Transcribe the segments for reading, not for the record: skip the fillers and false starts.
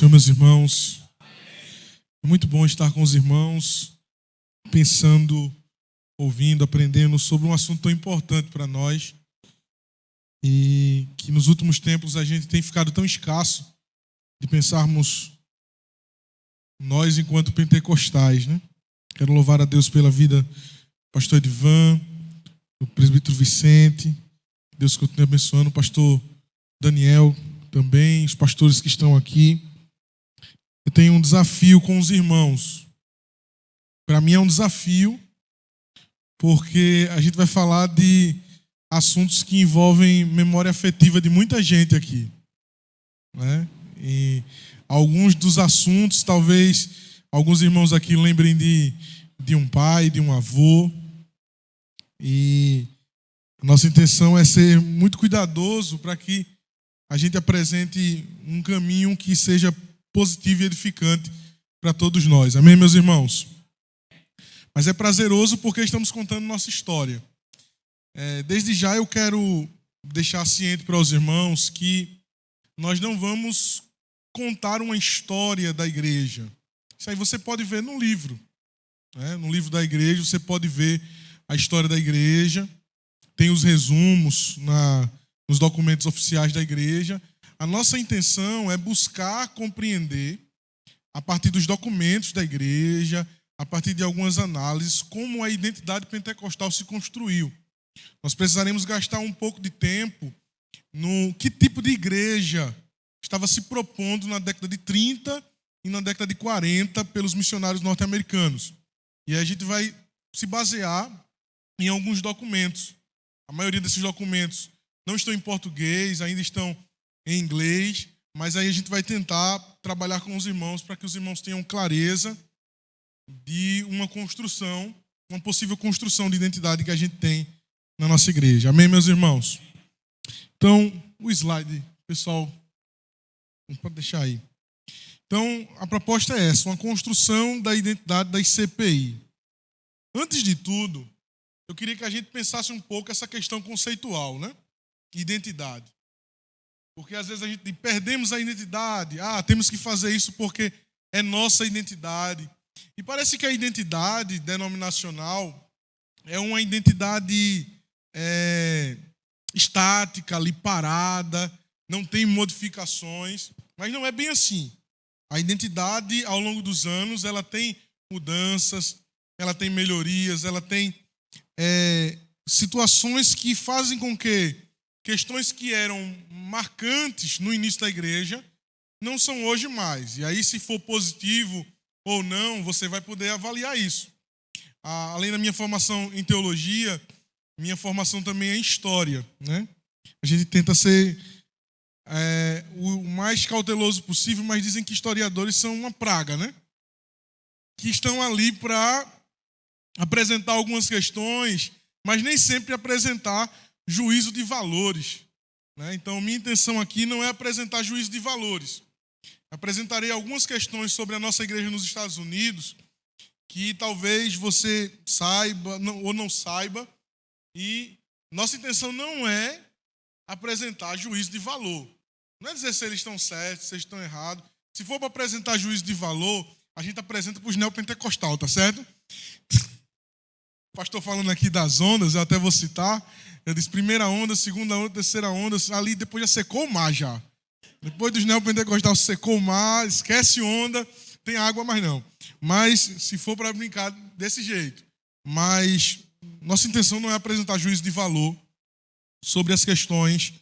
Senhor, meus irmãos, é muito bom estar com os irmãos, pensando, ouvindo, aprendendo sobre um assunto tão importante para nós e que nos últimos tempos a gente tem ficado tão escasso de pensarmos nós enquanto pentecostais, né? Quero louvar a Deus pela vida do pastor Edvan, do presbítero Vicente. Deus continue abençoando o pastor Daniel também, os pastores que estão aqui. Eu tenho um desafio com os irmãos. Para mim é um desafio, porque a gente vai falar de assuntos que envolvem memória afetiva de muita gente aqui, né? E alguns dos assuntos, talvez alguns irmãos aqui lembrem de um pai, de um avô. E nossa intenção é ser muito cuidadoso para que a gente apresente um caminho que seja positivo e edificante para todos nós. Amém, meus irmãos? Mas é prazeroso porque estamos contando nossa história. Desde já eu quero deixar ciente para os irmãos que nós não vamos contar uma história da igreja. Isso aí você pode ver no livro, né? No livro da igreja você pode ver a história da igreja, tem os resumos nos documentos oficiais da igreja. A nossa intenção é buscar compreender, a partir dos documentos da igreja, a partir de algumas análises, como a identidade pentecostal se construiu. Nós precisaremos gastar um pouco de tempo no que tipo de igreja estava se propondo na década de 30 e na década de 40 pelos missionários norte-americanos. E aí a gente vai se basear em alguns documentos. A maioria desses documentos não estão em português, ainda estão em inglês, mas aí a gente vai tentar trabalhar com os irmãos para que os irmãos tenham clareza de uma construção, uma possível construção de identidade que a gente tem na nossa igreja. Amém, meus irmãos? Então, o slide, pessoal, pode deixar aí. Então, a proposta é essa, uma construção da identidade das CPI. Antes de tudo, eu queria que a gente pensasse um pouco essa questão conceitual, né? Identidade. Porque às vezes a gente perdemos a identidade. Temos que fazer isso porque é nossa identidade. E parece que a identidade denominacional é uma identidade estática, ali parada, não tem modificações, mas não é bem assim. A identidade, ao longo dos anos, ela tem mudanças, ela tem melhorias, ela tem situações que fazem com que questões que eram marcantes no início da igreja não são hoje mais. E aí, se for positivo ou não, você vai poder avaliar isso. Além da minha formação em teologia, minha formação também é em história, né? A gente tenta ser o mais cauteloso possível, mas dizem que historiadores são uma praga, né? Que estão ali para apresentar algumas questões, mas nem sempre apresentar juízo de valores, né? Então, minha intenção aqui não é apresentar juízo de valores. Apresentarei algumas questões sobre a nossa igreja nos Estados Unidos que talvez você saiba ou não saiba, e nossa intenção não é apresentar juízo de valor. Não é dizer se eles estão certos, se eles estão errados. Se for para apresentar juízo de valor, a gente apresenta para os neopentecostais, tá certo? O pastor falando aqui das ondas, eu até vou citar. Eu disse primeira onda, segunda onda, terceira onda. Ali depois já secou o mar já. Depois dos neopentecostais secou o mar, esquece onda, tem água mais não. Mas se for para brincar desse jeito. Mas nossa intenção não é apresentar juízo de valor sobre as questões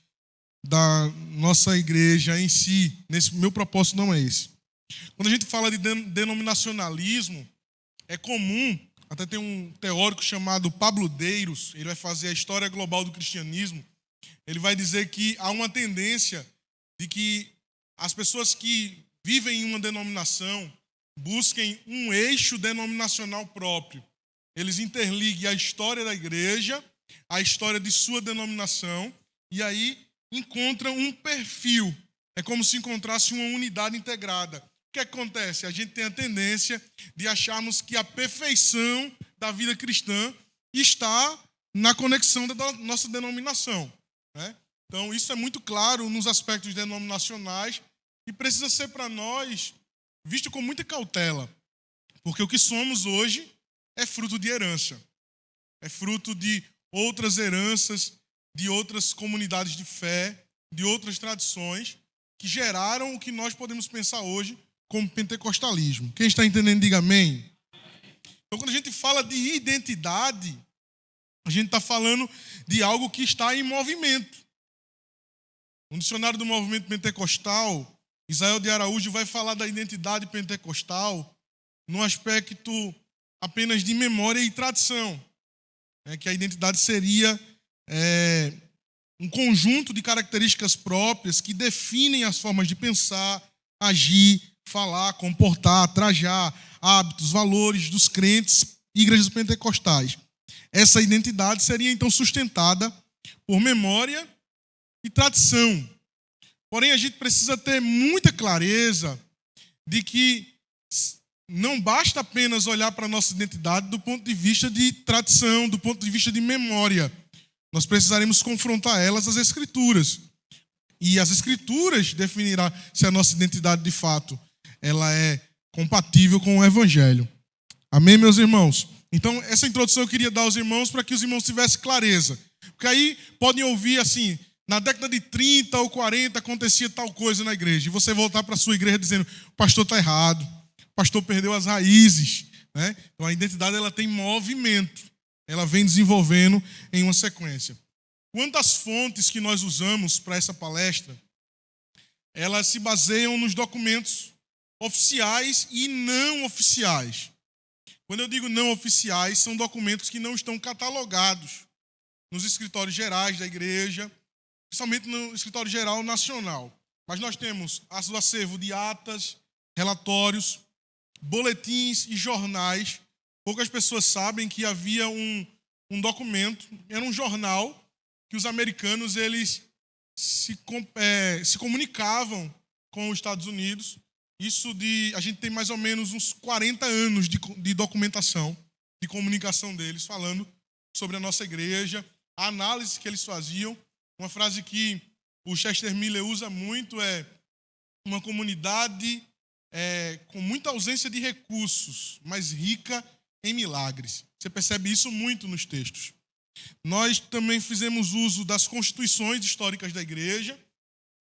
da nossa igreja em si. Meu propósito não é esse. Quando a gente fala de denominacionalismo, é comum. Até tem um teórico chamado Pablo Deiros, ele vai fazer a história global do cristianismo. Ele vai dizer que há uma tendência de que as pessoas que vivem em uma denominação busquem um eixo denominacional próprio. Eles interliguem a história da igreja, a história de sua denominação, e aí encontram um perfil. É como se encontrasse uma unidade integrada. O que acontece? A gente tem a tendência de acharmos que a perfeição da vida cristã está na conexão da nossa denominação, né? Então, isso é muito claro nos aspectos denominacionais e precisa ser para nós visto com muita cautela, porque o que somos hoje é fruto de herança, é fruto de outras heranças, de outras comunidades de fé, de outras tradições que geraram o que nós podemos pensar hoje como pentecostalismo. Quem está entendendo, diga amém. Então, quando a gente fala de identidade, a gente está falando de algo que está em movimento. No dicionário do movimento pentecostal, Israel de Araújo vai falar da identidade pentecostal no aspecto apenas de memória e tradição, que a identidade seria um conjunto de características próprias que definem as formas de pensar, agir, falar, comportar, trajar, hábitos, valores dos crentes e igrejas pentecostais. Essa identidade seria então sustentada por memória e tradição. Porém, a gente precisa ter muita clareza de que não basta apenas olhar para a nossa identidade do ponto de vista de tradição, do ponto de vista de memória. Nós precisaremos confrontar elas às Escrituras. E as Escrituras definirão se a nossa identidade, de fato, ela é compatível com o Evangelho. Amém, meus irmãos? Então, essa introdução eu queria dar aos irmãos para que os irmãos tivessem clareza. Porque aí podem ouvir assim, na década de 30 ou 40 acontecia tal coisa na igreja. E você voltar para a sua igreja dizendo, o pastor está errado, o pastor perdeu as raízes. Né? Então, a identidade ela tem movimento. Ela vem desenvolvendo em uma sequência. Quanto às fontes que nós usamos para essa palestra, elas se baseiam nos documentos oficiais e não oficiais. Quando eu digo não oficiais, são documentos que não estão catalogados nos escritórios gerais da igreja, principalmente no escritório geral nacional. Mas nós temos o acervo de atas, relatórios, boletins e jornais. Poucas pessoas sabem que havia um documento, era um jornal que os americanos eles se comunicavam com os Estados Unidos. A gente tem mais ou menos uns 40 anos de documentação, de comunicação deles, falando sobre a nossa igreja, a análise que eles faziam. Uma frase que o Chester Miller usa muito é uma comunidade com muita ausência de recursos, mas rica em milagres. Você percebe isso muito nos textos. Nós também fizemos uso das constituições históricas da igreja.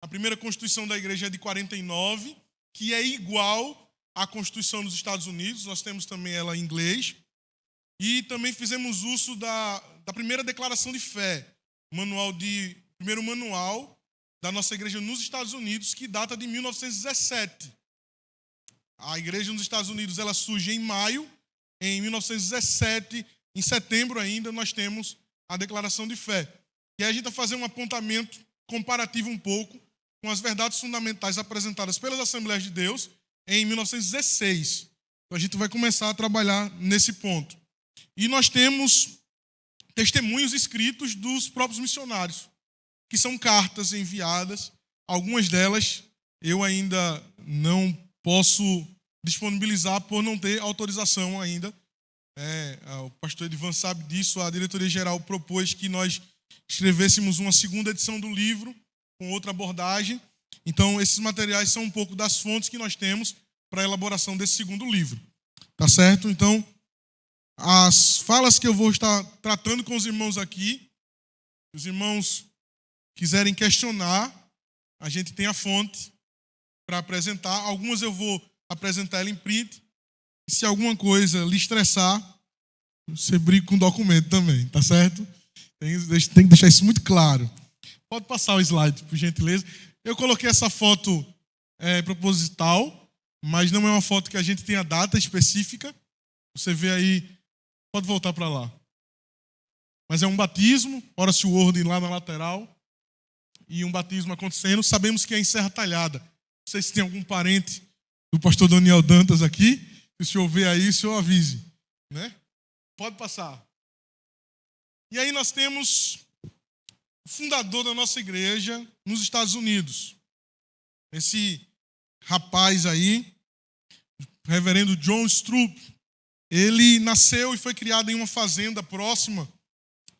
A primeira constituição da igreja é de 49, que é igual à Constituição dos Estados Unidos. Nós temos também ela em inglês. E também fizemos uso da primeira declaração de fé, primeiro manual da nossa igreja nos Estados Unidos, que data de 1917. A igreja nos Estados Unidos ela surge em maio. Em 1917, em setembro ainda, nós temos a declaração de fé. E aí a gente vai fazer um apontamento comparativo um pouco com as verdades fundamentais apresentadas pelas Assembleias de Deus em 1916. Então a gente vai começar a trabalhar nesse ponto. E nós temos testemunhos escritos dos próprios missionários, que são cartas enviadas. Algumas delas eu ainda não posso disponibilizar por não ter autorização ainda. O pastor Edivan sabe disso. A diretoria geral propôs que nós escrevêssemos uma segunda edição do livro com outra abordagem. Então, esses materiais são um pouco das fontes que nós temos para a elaboração desse segundo livro. Tá certo? Então, as falas que eu vou estar tratando com os irmãos aqui, se os irmãos quiserem questionar, a gente tem a fonte para apresentar. Algumas eu vou apresentar ela em print. E se alguma coisa lhe estressar, você briga com o documento também, tá certo? Tem que deixar isso muito claro. Pode passar o slide, por gentileza. Eu coloquei essa foto proposital, mas não é uma foto que a gente tenha data específica. Você vê aí, pode voltar para lá. Mas é um batismo, Horace Ward lá na lateral, e um batismo acontecendo. Sabemos que é em Serra Talhada. Não sei se tem algum parente do pastor Daniel Dantas aqui. Se o senhor vê aí, o senhor avise. Né? Pode passar. E aí nós temos o fundador da nossa igreja nos Estados Unidos. Esse rapaz aí, o reverendo John Stroop, ele nasceu e foi criado em uma fazenda próxima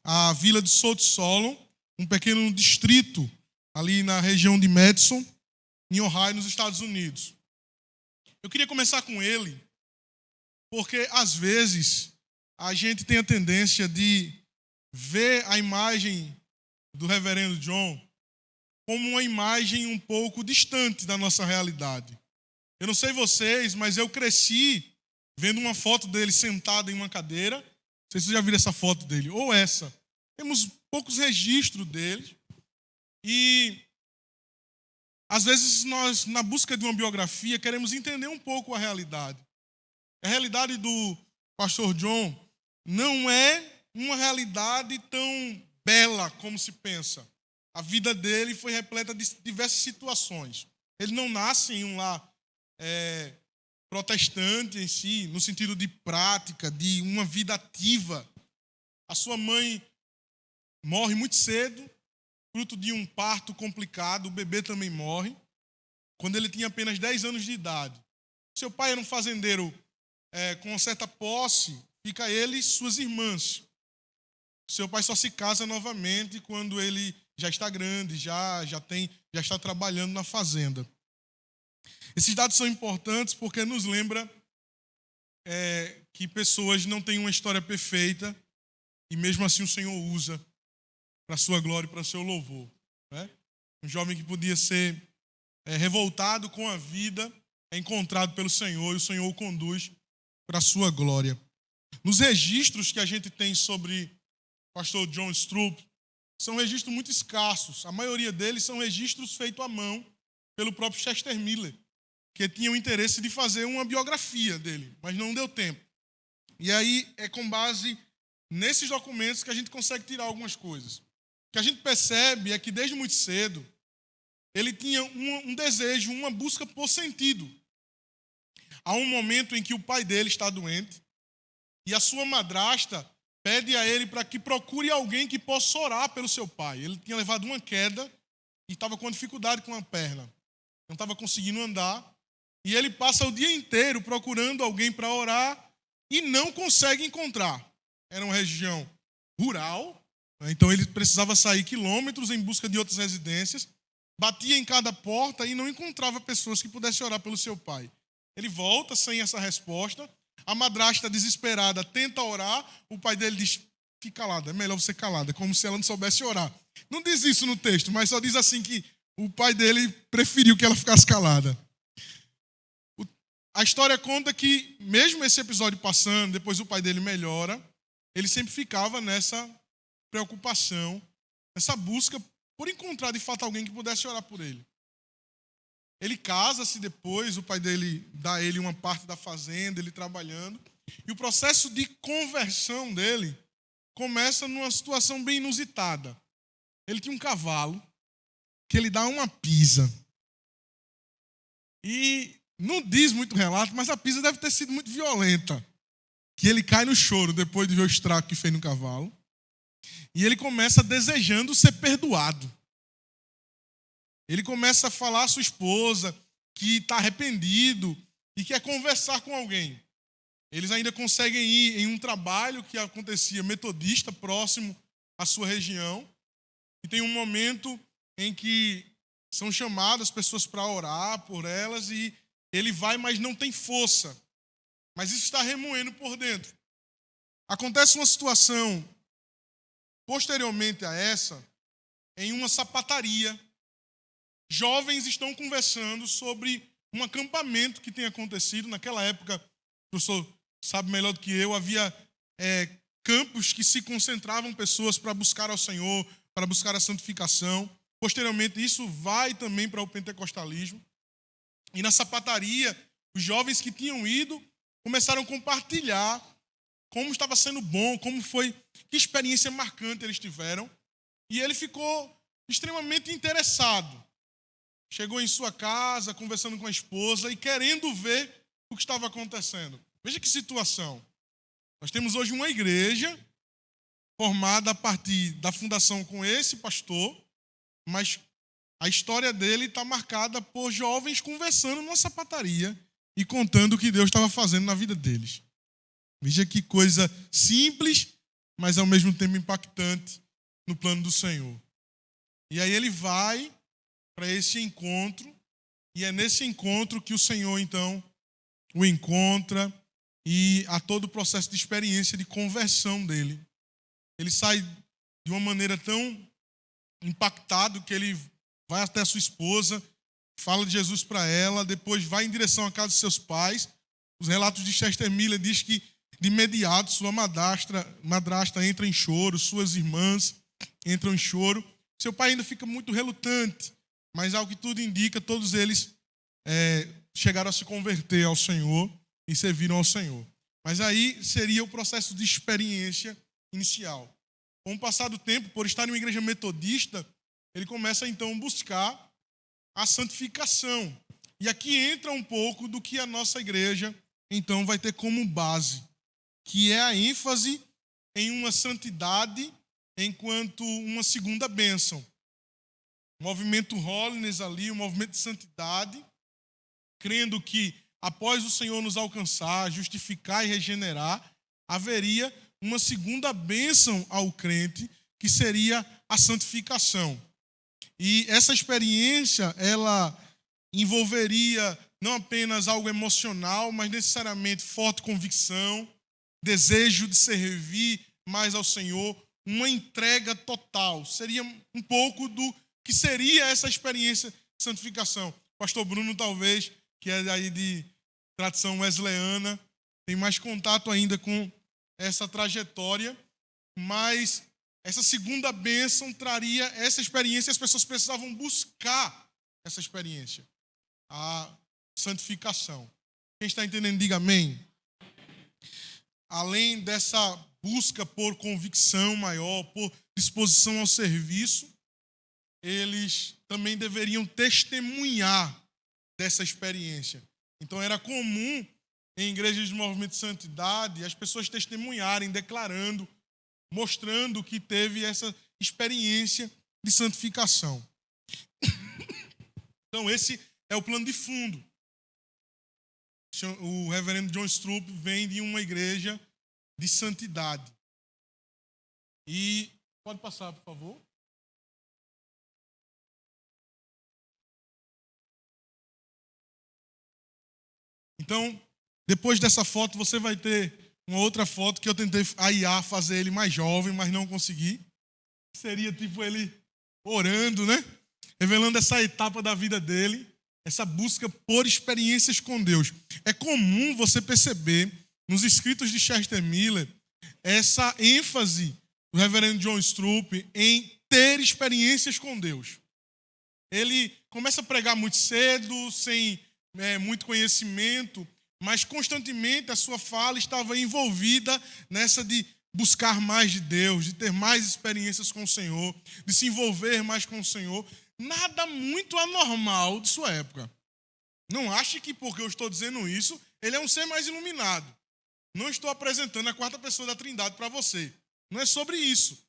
à vila de Salt Solon, um pequeno distrito ali na região de Madison. em Ohio, nos Estados Unidos. Eu queria começar com ele, porque às vezes a gente tem a tendência de ver a imagem do reverendo John como uma imagem um pouco distante da nossa realidade. Eu não sei vocês, mas eu cresci vendo uma foto dele sentado em uma cadeira. Não sei se vocês já viram essa foto dele, ou essa. Temos poucos registros dele. E às vezes nós, na busca de uma biografia, queremos entender um pouco a realidade. A realidade do pastor John não é uma realidade tão bela como se pensa. A vida dele foi repleta de diversas situações. Ele não nasce em um lar protestante em si, no sentido de prática, de uma vida ativa. A sua mãe morre muito cedo, fruto de um parto complicado. O bebê também morre, quando ele tinha apenas 10 anos de idade. Seu pai era um fazendeiro com uma certa posse, fica ele e suas irmãs. Seu pai só se casa novamente quando ele já está grande, já está trabalhando na fazenda. Esses dados são importantes porque nos lembra que pessoas não têm uma história perfeita e mesmo assim o Senhor usa para a sua glória e para o seu louvor. Né? Um jovem que podia ser revoltado com a vida é encontrado pelo Senhor e o Senhor o conduz para a sua glória. Nos registros que a gente tem sobre o pastor John Stroop, são registros muito escassos. A maioria deles são registros feitos à mão pelo próprio Chester Miller, que tinha o interesse de fazer uma biografia dele, mas não deu tempo. E aí é com base nesses documentos que a gente consegue tirar algumas coisas. O que a gente percebe é que desde muito cedo ele tinha um desejo, uma busca por sentido. Há um momento em que o pai dele está doente e a sua madrasta pede a ele para que procure alguém que possa orar pelo seu pai. Ele tinha levado uma queda e estava com dificuldade com a perna. Não estava conseguindo andar. E ele passa o dia inteiro procurando alguém para orar e não consegue encontrar. Era uma região rural, então ele precisava sair quilômetros em busca de outras residências. Batia em cada porta e não encontrava pessoas que pudessem orar pelo seu pai. Ele volta sem essa resposta. A madrasta, desesperada, tenta orar. O pai dele diz, fique calada, é melhor você calada, como se ela não soubesse orar. Não diz isso no texto, mas só diz assim que o pai dele preferiu que ela ficasse calada. A história conta que, mesmo esse episódio passando, depois o pai dele melhora, ele sempre ficava nessa preocupação, nessa busca por encontrar de fato alguém que pudesse orar por ele. Ele casa-se depois, o pai dele dá a ele uma parte da fazenda, ele trabalhando. E o processo de conversão dele começa numa situação bem inusitada. Ele tinha um cavalo que ele dá uma pisa. E não diz muito relato, mas a pisa deve ter sido muito violenta. Que ele cai no choro depois de ver o estrago que fez no cavalo. E ele começa desejando ser perdoado. Ele começa a falar à sua esposa que está arrependido e quer conversar com alguém. Eles ainda conseguem ir em um trabalho que acontecia metodista próximo à sua região. E tem um momento em que são chamadas pessoas para orar por elas e ele vai, mas não tem força. Mas isso está remoendo por dentro. Acontece uma situação posteriormente a essa, em uma sapataria. Jovens estão conversando sobre um acampamento que tem acontecido. Naquela época, o professor sabe melhor do que eu, havia campos que se concentravam pessoas para buscar ao Senhor, para buscar a santificação. Posteriormente, isso vai também para o pentecostalismo. E na sapataria, os jovens que tinham ido começaram a compartilhar como estava sendo bom, como foi, que experiência marcante eles tiveram. E ele ficou extremamente interessado. Chegou em sua casa, conversando com a esposa e querendo ver o que estava acontecendo. Veja que situação. Nós temos hoje uma igreja formada a partir da fundação com esse pastor, mas a história dele está marcada por jovens conversando numa sapataria e contando o que Deus estava fazendo na vida deles. Veja que coisa simples, mas ao mesmo tempo impactante no plano do Senhor. E aí ele vai para esse encontro E é nesse encontro que o Senhor, então, o encontra e há todo o processo de experiência de conversão dele. Ele sai de uma maneira tão impactado que ele vai até a sua esposa, fala de Jesus para ela, depois vai em direção à casa de seus pais. Os relatos de Chester Miller diz que de imediato sua madrasta entra em choro, suas irmãs entram em choro. Seu pai ainda fica muito relutante, mas ao que tudo indica, todos eles chegaram a se converter ao Senhor e serviram ao Senhor. Mas aí seria o processo de experiência inicial. Com o passar do tempo, por estar em uma igreja metodista, ele começa então a buscar a santificação. E aqui entra um pouco do que a nossa igreja então vai ter como base, que é a ênfase em uma santidade enquanto uma segunda bênção. O movimento Holiness ali, o movimento de santidade, crendo que após o Senhor nos alcançar, justificar e regenerar, haveria uma segunda bênção ao crente, que seria a santificação. E essa experiência, ela envolveria não apenas algo emocional, mas necessariamente forte convicção, desejo de servir mais ao Senhor, uma entrega total. Seria um pouco do que seria essa experiência de santificação. Pastor Bruno, talvez, que é aí de tradição wesleyana, tem mais contato ainda com essa trajetória, mas essa segunda bênção traria essa experiência e as pessoas precisavam buscar essa experiência, a santificação. Quem está entendendo, diga amém. Além dessa busca por convicção maior, por disposição ao serviço, eles também deveriam testemunhar dessa experiência. Então era comum em igrejas de movimento de santidade as pessoas testemunharem, declarando, mostrando que teve essa experiência de santificação. Então esse é o plano de fundo. O reverendo John Stroop vem de uma igreja de santidade. E pode passar, por favor. Então, depois dessa foto, você vai ter uma outra foto que eu tentei a IA fazer ele mais jovem, mas não consegui. Seria tipo ele orando, né? Revelando essa etapa da vida dele, essa busca por experiências com Deus. É comum você perceber nos escritos de Chester Miller essa ênfase do reverendo John Stroop em ter experiências com Deus. Ele começa a pregar muito cedo, sem muito conhecimento, mas constantemente a sua fala estava envolvida nessa de buscar mais de Deus, de ter mais experiências com o Senhor, de se envolver mais com o Senhor. Nada muito anormal de sua época. Não ache que porque eu estou dizendo isso, ele é um ser mais iluminado. Não estou apresentando a quarta pessoa da Trindade para você. Não é sobre isso.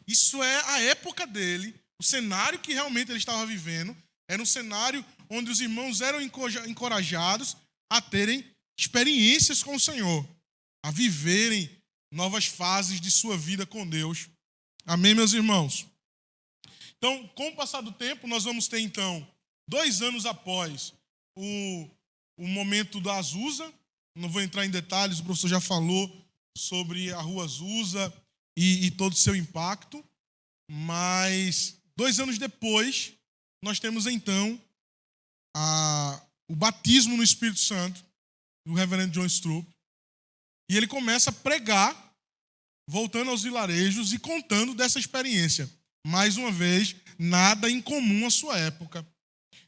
Isso é a época dele, o cenário que realmente ele estava vivendo. Era um cenário onde os irmãos eram encorajados a terem experiências com o Senhor, a viverem novas fases de sua vida com Deus. Amém, meus irmãos? Então, com o passar do tempo, nós vamos ter, então, 2 anos após o momento da Azusa. Não vou entrar em detalhes, o professor já falou sobre a Rua Azusa e todo o seu impacto. Mas 2 anos depois, nós temos, então, o batismo no Espírito Santo do reverendo John Stroop. E ele começa a pregar, voltando aos vilarejos e contando dessa experiência. Mais uma vez, nada incomum à sua época.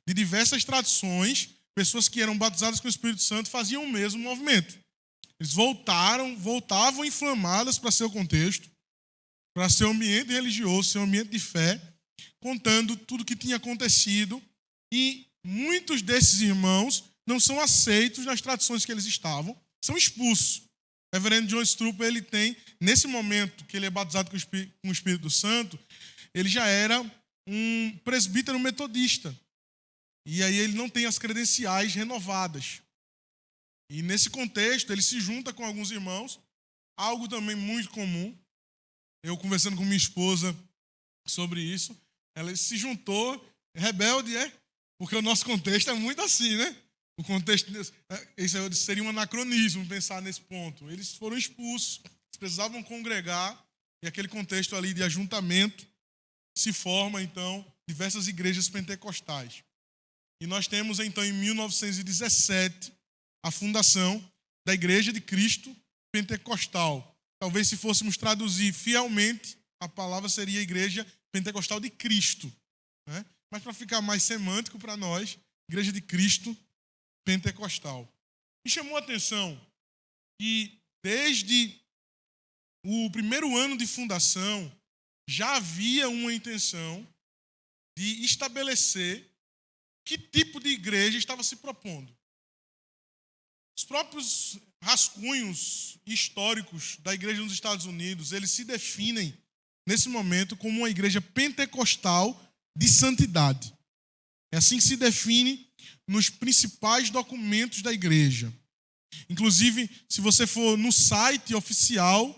De diversas tradições, pessoas que eram batizadas com o Espírito Santo faziam o mesmo movimento. Eles voltavam inflamadas para seu contexto, para seu ambiente religioso, seu ambiente de fé, contando tudo o que tinha acontecido. E muitos desses irmãos não são aceitos nas tradições que eles estavam, são expulsos. O reverendo John Stroop, ele tem, nesse momento que ele é batizado com o Espírito Santo, ele já era um presbítero metodista. E aí ele não tem as credenciais renovadas. E nesse contexto, ele se junta com alguns irmãos, algo também muito comum. Eu conversando com minha esposa sobre isso, ela se juntou, rebelde, Porque o nosso contexto é muito assim, né? O contexto, isso seria um anacronismo pensar nesse ponto. Eles foram expulsos, eles precisavam congregar, e aquele contexto ali de ajuntamento se forma, então, diversas igrejas pentecostais. E nós temos, então, em 1917, a fundação da Igreja de Cristo Pentecostal. Talvez, se fôssemos traduzir fielmente, a palavra seria Igreja Pentecostal de Cristo, né? Mas, para ficar mais semântico para nós, Igreja de Cristo Pentecostal. Me chamou a atenção que, desde o primeiro ano de fundação, já havia uma intenção de estabelecer que tipo de igreja estava se propondo. Os próprios rascunhos históricos da igreja nos Estados Unidos, eles se definem, nesse momento, como uma igreja pentecostal de santidade. É assim que se define nos principais documentos da igreja. Inclusive, se você for no site oficial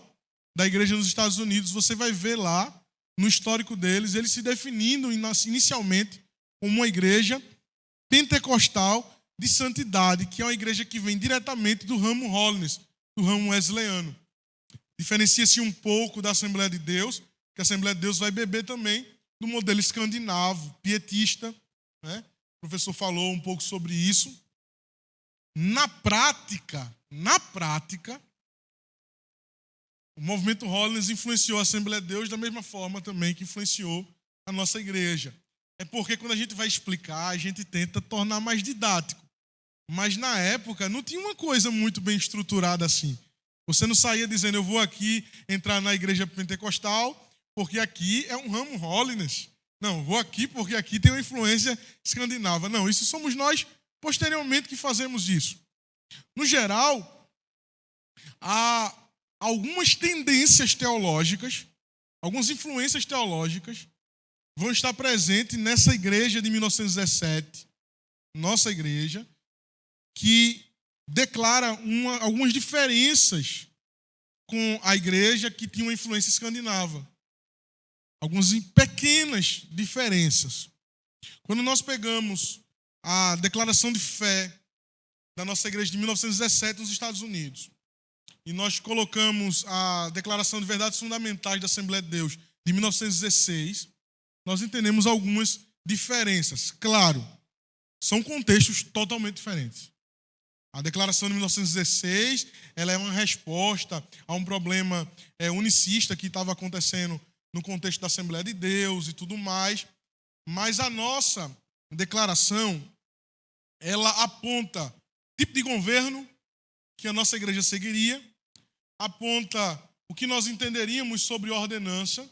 da igreja nos Estados Unidos, você vai ver lá, no histórico deles, eles se definindo inicialmente como uma igreja pentecostal de santidade, que é uma igreja que vem diretamente do ramo Holiness, do ramo wesleyano. Diferencia-se um pouco da Assembleia de Deus, que a Assembleia de Deus vai beber também do modelo escandinavo, pietista, né? O professor falou um pouco sobre isso. Na prática, o movimento Holiness influenciou a Assembleia de Deus da mesma forma também que influenciou a nossa igreja. É porque quando a gente vai explicar, a gente tenta tornar mais didático. Mas na época não tinha uma coisa muito bem estruturada assim. Você não saía dizendo, eu vou aqui entrar na igreja pentecostal, porque aqui é um ramo Holiness. Não, vou aqui porque aqui tem uma influência escandinava. Não, isso somos nós, posteriormente, que fazemos isso. No geral, há algumas tendências teológicas, algumas influências teológicas vão estar presentes nessa igreja de 1917, nossa igreja, que declara algumas diferenças com a igreja que tinha uma influência escandinava. Algumas pequenas diferenças. Quando nós pegamos a declaração de fé da nossa igreja de 1917 nos Estados Unidos, e nós colocamos a Declaração de Verdades Fundamentais da Assembleia de Deus de 1916, nós entendemos algumas diferenças. Claro, são contextos totalmente diferentes. A Declaração de 1916, ela é uma resposta a um problema unicista que estava acontecendo no contexto da Assembleia de Deus e tudo mais, mas a nossa declaração, ela aponta o tipo de governo que a nossa igreja seguiria, aponta o que nós entenderíamos sobre ordenança,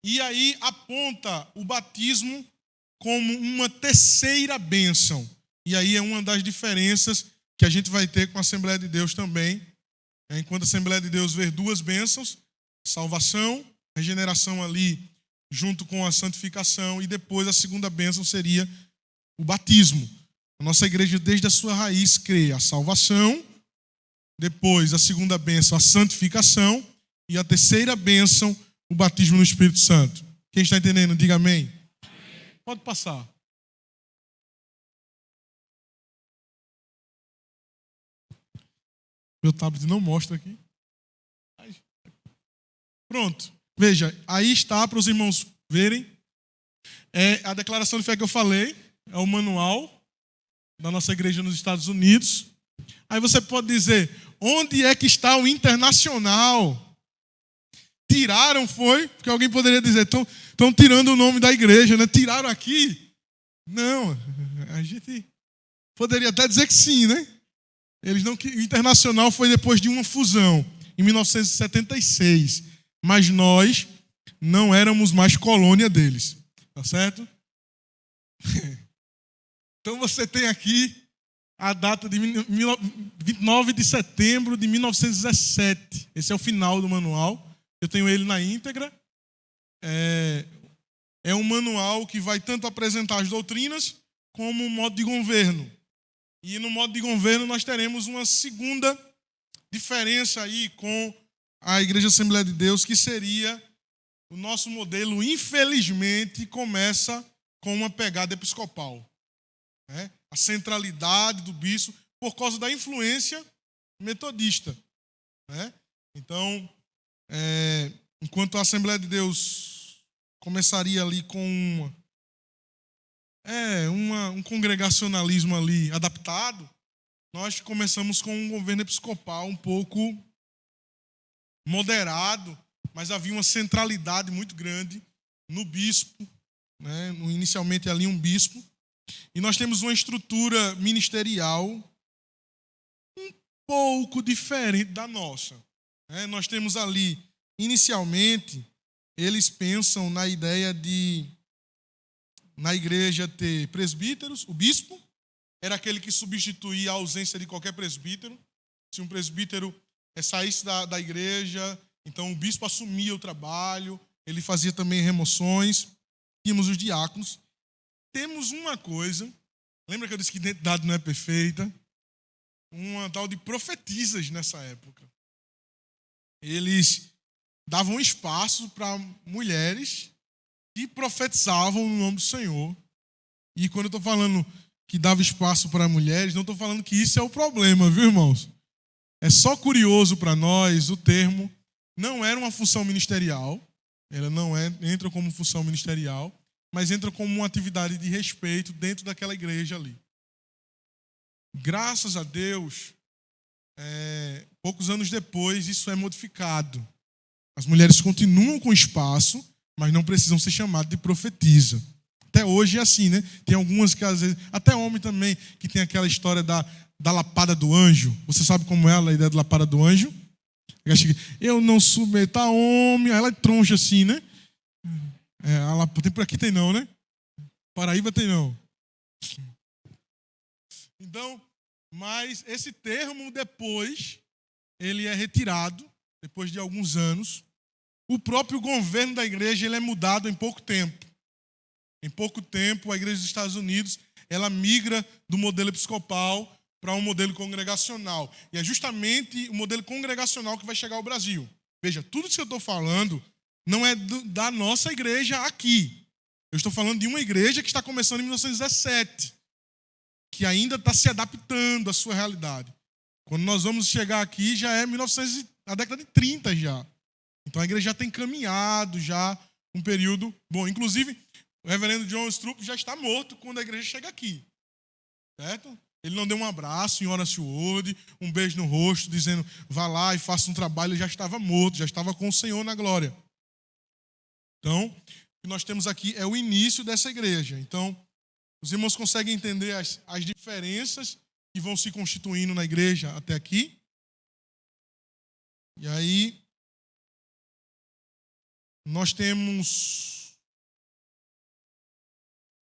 e aí aponta o batismo como uma terceira bênção. E aí é uma das diferenças que a gente vai ter com a Assembleia de Deus também. Enquanto a Assembleia de Deus vê duas bênçãos, salvação, regeneração ali, junto com a santificação, e depois a segunda bênção seria o batismo. A nossa igreja, desde a sua raiz, crê a salvação, depois a segunda bênção, a santificação, e a terceira bênção, o batismo no Espírito Santo. Quem está entendendo, diga amém. Pode passar. Meu tablet não mostra aqui. Pronto. Veja, aí está para os irmãos verem. É a declaração de fé que eu falei. É o manual da nossa igreja nos Estados Unidos. Aí você pode dizer, onde é que está o internacional? Tiraram, foi? Porque alguém poderia dizer, estão tirando o nome da igreja, né? Tiraram aqui? Não, a gente poderia até dizer que sim, né? O internacional foi depois de uma fusão, em 1976. Mas nós não éramos mais colônia deles. Tá certo? Então você tem aqui a data de 29 de setembro de 1917. Esse é o final do manual. Eu tenho ele na íntegra. É um manual que vai tanto apresentar as doutrinas como o modo de governo. E no modo de governo nós teremos uma segunda diferença aí com a Igreja Assembleia de Deus, que seria o nosso modelo, infelizmente, começa com uma pegada episcopal. né? A centralidade do bispo por causa da influência metodista, né? Então, enquanto a Assembleia de Deus começaria ali com um congregacionalismo ali adaptado, nós começamos com um governo episcopal um pouco moderado, mas havia uma centralidade muito grande no bispo, né? Inicialmente ali um bispo, e nós temos uma estrutura ministerial um pouco diferente da nossa, né? Nós temos ali, inicialmente, eles pensam na ideia de, na igreja, ter presbíteros. O bispo era aquele que substituía a ausência de qualquer presbítero. Se um presbítero saísse da igreja, então o bispo assumia o trabalho, ele fazia também remoções. Tínhamos os diáconos. Temos uma coisa, lembra que eu disse que identidade não é perfeita? Uma tal de profetisas nessa época. Eles davam espaço para mulheres que profetizavam no nome do Senhor. E quando eu estou falando que dava espaço para mulheres, não estou falando que isso é o problema, viu, irmãos? É só curioso para nós, o termo não era uma função ministerial, ela não entra como função ministerial, mas entra como uma atividade de respeito dentro daquela igreja ali. Graças a Deus, poucos anos depois, isso é modificado. As mulheres continuam com espaço, mas não precisam ser chamadas de profetisa. Até hoje é assim, né? Tem algumas que às vezes, até homem também, que tem aquela história da lapada do anjo. Você sabe como é a ideia da lapada do anjo? Eu não submeto a homem. Aí ela é troncha assim, né? Tem por aqui tem não, né? Paraíba tem não. Então, mas esse termo depois, ele é retirado, depois de alguns anos. O próprio governo da igreja, ele é mudado em pouco tempo. Em pouco tempo, a igreja dos Estados Unidos, ela migra do modelo episcopal para um modelo congregacional. E é justamente o modelo congregacional que vai chegar ao Brasil. Veja, tudo isso que eu estou falando não é da nossa igreja aqui. Eu estou falando de uma igreja que está começando em 1917, que ainda está se adaptando à sua realidade. Quando nós vamos chegar aqui, já é a década de 30 já. Então a igreja já tem caminhado já um período bom. Inclusive, o reverendo John Stroop já está morto quando a igreja chega aqui. Certo? Ele não deu um abraço em Horace Ward, um beijo no rosto, dizendo, vá lá e faça um trabalho. Ele já estava morto, já estava com o Senhor na glória. Então, o que nós temos aqui é o início dessa igreja. Então, os irmãos conseguem entender as diferenças que vão se constituindo na igreja até aqui? E aí, nós temos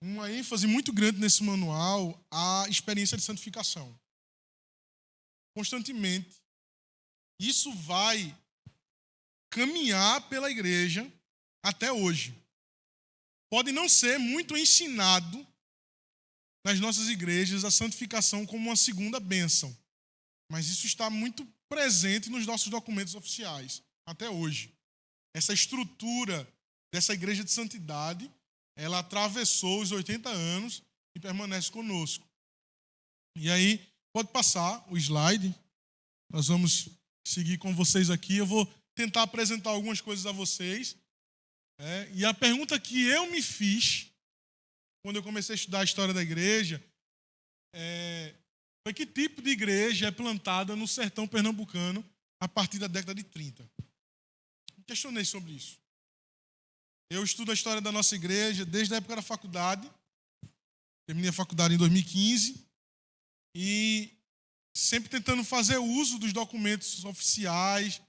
uma ênfase muito grande nesse manual, a experiência de santificação. Constantemente. Isso vai caminhar pela igreja até hoje. Pode não ser muito ensinado nas nossas igrejas a santificação como uma segunda bênção, mas isso está muito presente nos nossos documentos oficiais, até hoje. Essa estrutura dessa igreja de santidade, ela atravessou os 80 anos e permanece conosco. E aí, pode passar o slide. Nós vamos seguir com vocês aqui. Eu vou tentar apresentar algumas coisas a vocês. E a pergunta que eu me fiz, quando eu comecei a estudar a história da igreja, foi que tipo de igreja é plantada no sertão pernambucano a partir da década de 30. Me questionei sobre isso. Eu estudo a história da nossa igreja desde a época da faculdade. Terminei a faculdade em 2015 e sempre tentando fazer uso dos documentos oficiais,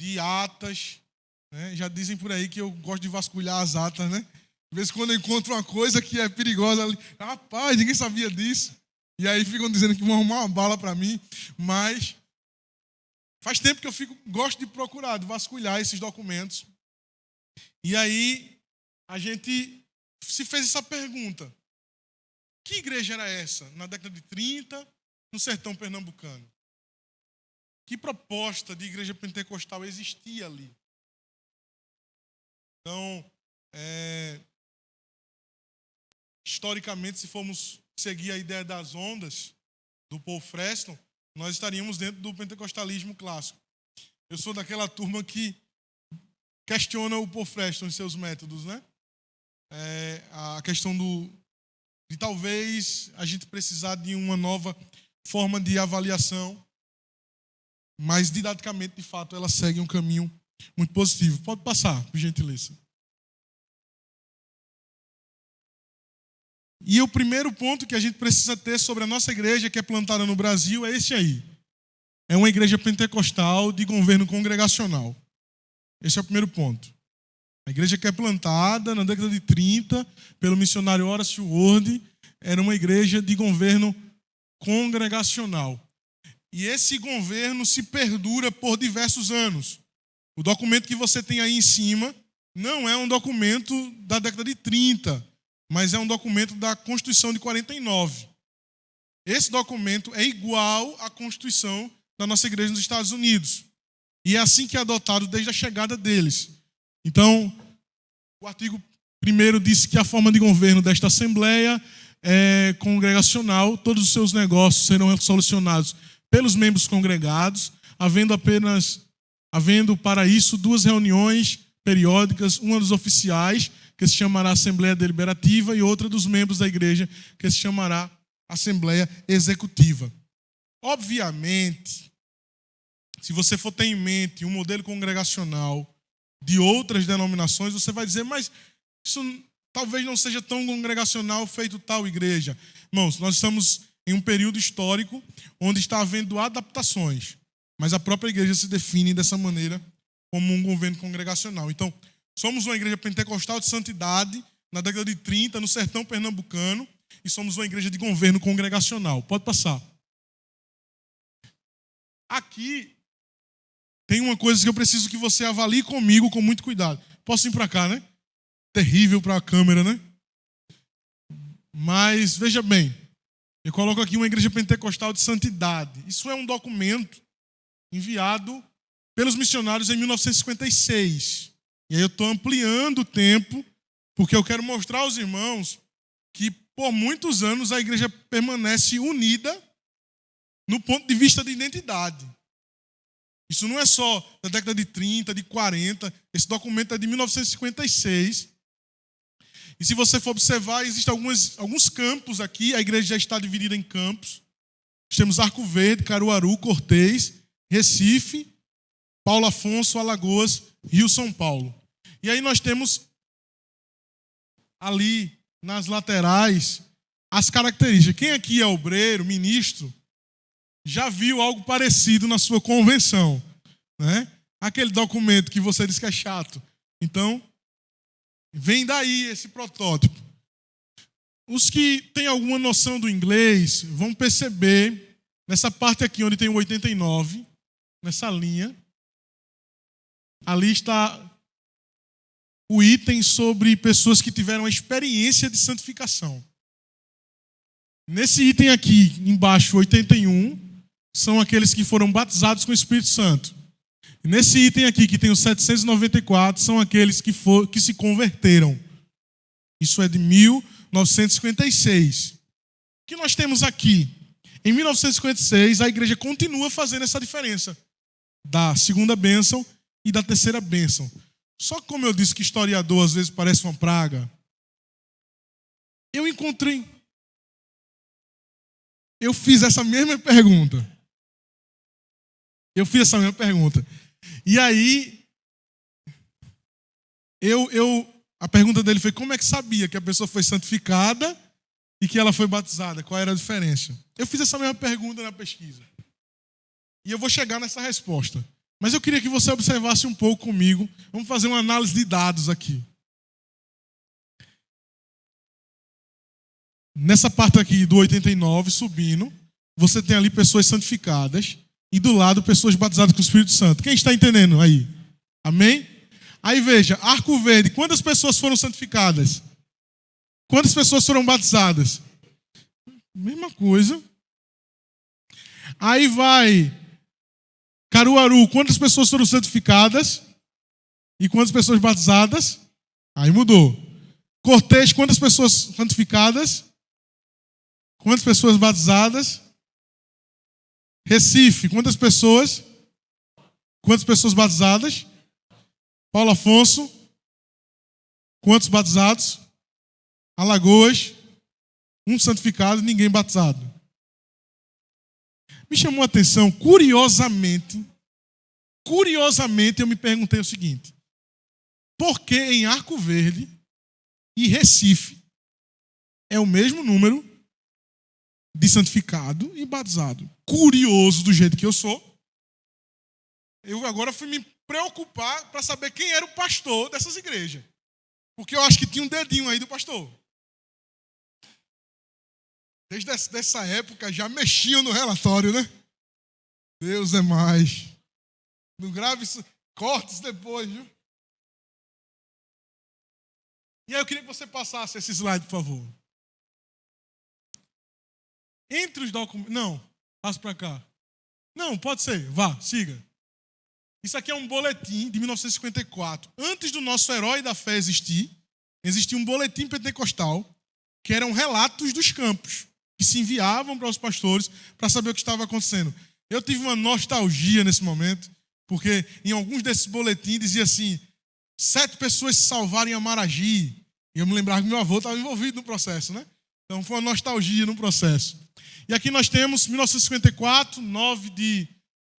de atas, né? Já dizem por aí que eu gosto de vasculhar as atas, né? De vez em quando eu encontro uma coisa que é perigosa ali, rapaz, ninguém sabia disso. E aí ficam dizendo que vão arrumar uma bala para mim, mas faz tempo que eu gosto de procurar, de vasculhar esses documentos. E aí a gente se fez essa pergunta: que igreja era essa na década de 30, no sertão pernambucano? Que proposta de igreja pentecostal existia ali? Então, historicamente, se seguir a ideia das ondas do Paul Freston, nós estaríamos dentro do pentecostalismo clássico. Eu sou daquela turma que questiona o Paul Freston e seus métodos, né? A questão de talvez a gente precisar de uma nova forma de avaliação, mas didaticamente, de fato, ela segue um caminho muito positivo. Pode passar, por gentileza. E o primeiro ponto que a gente precisa ter sobre a nossa igreja, que é plantada no Brasil, é esse aí. É uma igreja pentecostal de governo congregacional. Esse é o primeiro ponto. A igreja que é plantada na década de 30 pelo missionário Horace Ward era uma igreja de governo congregacional. E esse governo se perdura por diversos anos. O documento que você tem aí em cima não é um documento da década de 30, mas é um documento da Constituição de 49. Esse documento é igual à Constituição da nossa igreja nos Estados Unidos. E é assim que é adotado desde a chegada deles. Então, o artigo 1º diz que a forma de governo desta Assembleia é congregacional, todos os seus negócios serão solucionados pelos membros congregados, havendo para isso 2 reuniões periódicas, uma dos oficiais, que se chamará Assembleia Deliberativa, e outra dos membros da igreja, que se chamará Assembleia Executiva. Obviamente, se você for ter em mente um modelo congregacional de outras denominações, você vai dizer, mas isso talvez não seja tão congregacional feito tal igreja. Irmãos, nós estamos em um período histórico onde está havendo adaptações, mas a própria igreja se define dessa maneira como um governo congregacional. Então, somos uma igreja pentecostal de santidade na década de 30, no sertão pernambucano, e somos uma igreja de governo congregacional. Pode passar. Aqui tem uma coisa que eu preciso que você avalie comigo com muito cuidado. Posso ir para cá, né? Terrível para a câmera, né? Mas, veja bem, eu coloco aqui uma igreja pentecostal de santidade. Isso é um documento enviado pelos missionários em 1956. E aí eu estou ampliando o tempo, porque eu quero mostrar aos irmãos que por muitos anos a igreja permanece unida no ponto de vista de identidade. Isso não é só da década de 30, de 40, esse documento é de 1956. E se você for observar, existem alguns campos aqui, a igreja já está dividida em campos. Nós temos Arco Verde, Caruaru, Cortês, Recife, Paulo Afonso, Alagoas, Rio, São Paulo. E aí nós temos ali nas laterais as características. Quem aqui é obreiro, ministro, já viu algo parecido na sua convenção, né? Aquele documento que você diz que é chato. Então, vem daí esse protótipo. Os que têm alguma noção do inglês vão perceber, nessa parte aqui onde tem o 89, nessa linha, ali está o item sobre pessoas que tiveram a experiência de santificação. Nesse item aqui, embaixo, 81, são aqueles que foram batizados com o Espírito Santo. E nesse item aqui, que tem os 794, são aqueles que se converteram. Isso é de 1956. O que nós temos aqui? Em 1956, a igreja continua fazendo essa diferença da segunda bênção e da terceira bênção. Só que, como eu disse que historiador às vezes parece uma praga, eu fiz essa mesma pergunta. E aí, a pergunta dele foi: como é que sabia que a pessoa foi santificada e que ela foi batizada? Qual era a diferença? Eu fiz essa mesma pergunta na pesquisa. E eu vou chegar nessa resposta. Mas eu queria que você observasse um pouco comigo. Vamos fazer uma análise de dados aqui. Nessa parte aqui do 89, subindo, você tem ali pessoas santificadas e do lado pessoas batizadas com o Espírito Santo. Quem está entendendo aí? Amém? Aí veja, Arco Verde, quantas pessoas foram santificadas? Quantas pessoas foram batizadas? Mesma coisa. Aí vai Caruaru, quantas pessoas foram santificadas? E quantas pessoas batizadas? Aí mudou. Cortês, quantas pessoas santificadas? Quantas pessoas batizadas? Recife, quantas pessoas? Quantas pessoas batizadas? Paulo Afonso, quantos batizados? Alagoas, um santificado e ninguém batizado. Me chamou a atenção, curiosamente, eu me perguntei o seguinte: por que em Arco Verde e Recife é o mesmo número de santificado e batizado? Curioso do jeito que eu sou, eu agora fui me preocupar para saber quem era o pastor dessas igrejas. Porque eu acho que tinha um dedinho aí do pastor. Desde essa época já mexiam no relatório, né? Deus é mais. Não grave cortes depois, viu? E aí eu queria que você passasse esse slide, por favor. Entre os documentos... Não, passa para cá. Não, pode ser. Vá, siga. Isso aqui é um boletim de 1954. Antes do nosso herói da fé existia um boletim pentecostal que eram relatos dos campos que se enviavam para os pastores para saber o que estava acontecendo. Eu tive uma nostalgia nesse momento, porque em alguns desses boletins dizia assim: 7 pessoas se salvaram em Amaragi. E eu me lembrava que meu avô estava envolvido no processo, né? Então foi uma nostalgia no processo. E aqui nós temos 1954, 9 de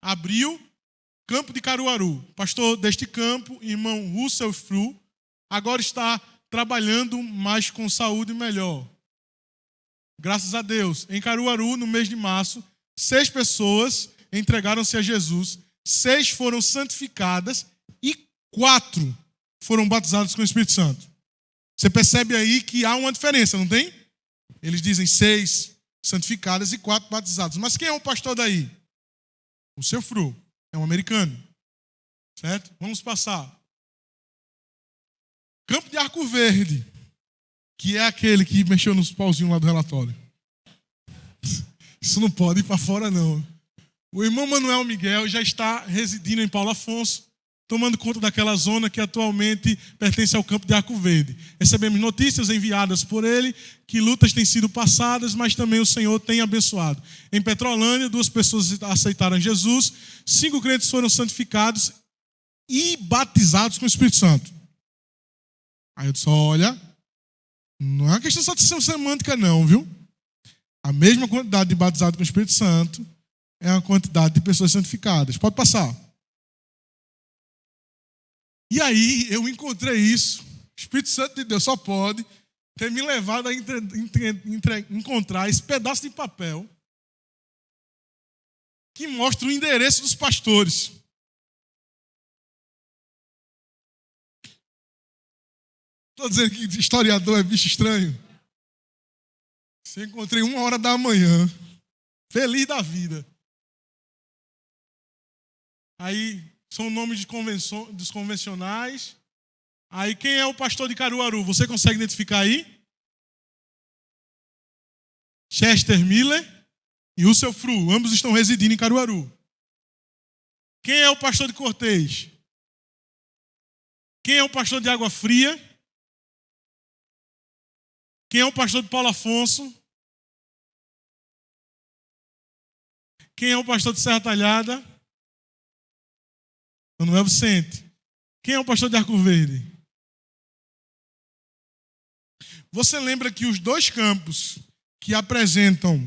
abril, Campo de Caruaru. Pastor deste campo, irmão Russell Fru, agora está trabalhando mais com saúde melhor. Graças a Deus. Em Caruaru, no mês de março, 6 pessoas entregaram-se a Jesus, 6 foram santificadas e 4 foram batizadas com o Espírito Santo. Você percebe aí que há uma diferença, não tem? Eles dizem 6 santificadas e 4 batizadas. Mas quem é o pastor daí? O seu Fru. É um americano. Certo? Vamos passar. Campo de Arco Verde, que é aquele que mexeu nos pauzinhos lá do relatório. Isso não pode ir para fora, não. O irmão Manuel Miguel já está residindo em Paulo Afonso, tomando conta daquela zona que atualmente pertence ao Campo de Arco Verde. Recebemos notícias enviadas por ele que lutas têm sido passadas, mas também o Senhor tem abençoado. Em Petrolândia, 2 pessoas aceitaram Jesus, 5 crentes foram santificados e batizados com o Espírito Santo. Aí eu disse: olha, não é uma questão só de ser semântica não, viu? A mesma quantidade de batizados com o Espírito Santo é a quantidade de pessoas santificadas. Pode passar. E aí eu encontrei isso. O Espírito Santo de Deus só pode ter me levado a encontrar esse pedaço de papel que mostra o endereço dos pastores. Estou dizendo que historiador é bicho estranho. Se encontrei 1h da manhã, feliz da vida. Aí são nomes dos convencionais. Aí quem é o pastor de Caruaru? Você consegue identificar aí? Chester Miller e Russell Fru. Ambos estão residindo em Caruaru. Quem é o pastor de Cortês? Quem é o pastor de Água Fria? Quem é o pastor de Paulo Afonso? Quem é o pastor de Serra Talhada? Manuel Vicente. Quem é o pastor de Arco Verde? Você lembra que os 2 campos que apresentam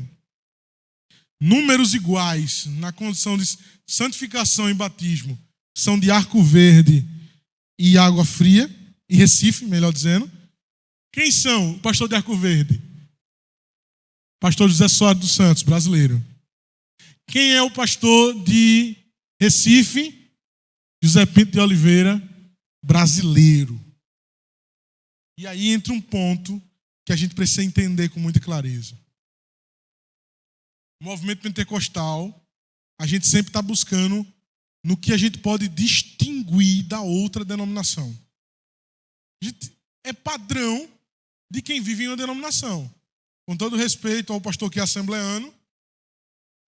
números iguais na condição de santificação e batismo são de Arco Verde e Água Fria, e Recife, melhor dizendo. Quem são o pastor de Arco Verde? Pastor José Soares dos Santos, brasileiro. Quem é o pastor de Recife? José Pinto de Oliveira, brasileiro. E aí entra um ponto que a gente precisa entender com muita clareza. O movimento pentecostal, a gente sempre está buscando no que a gente pode distinguir da outra denominação. A gente é padrão de quem vive em uma denominação. Com todo respeito ao pastor que é assembleano,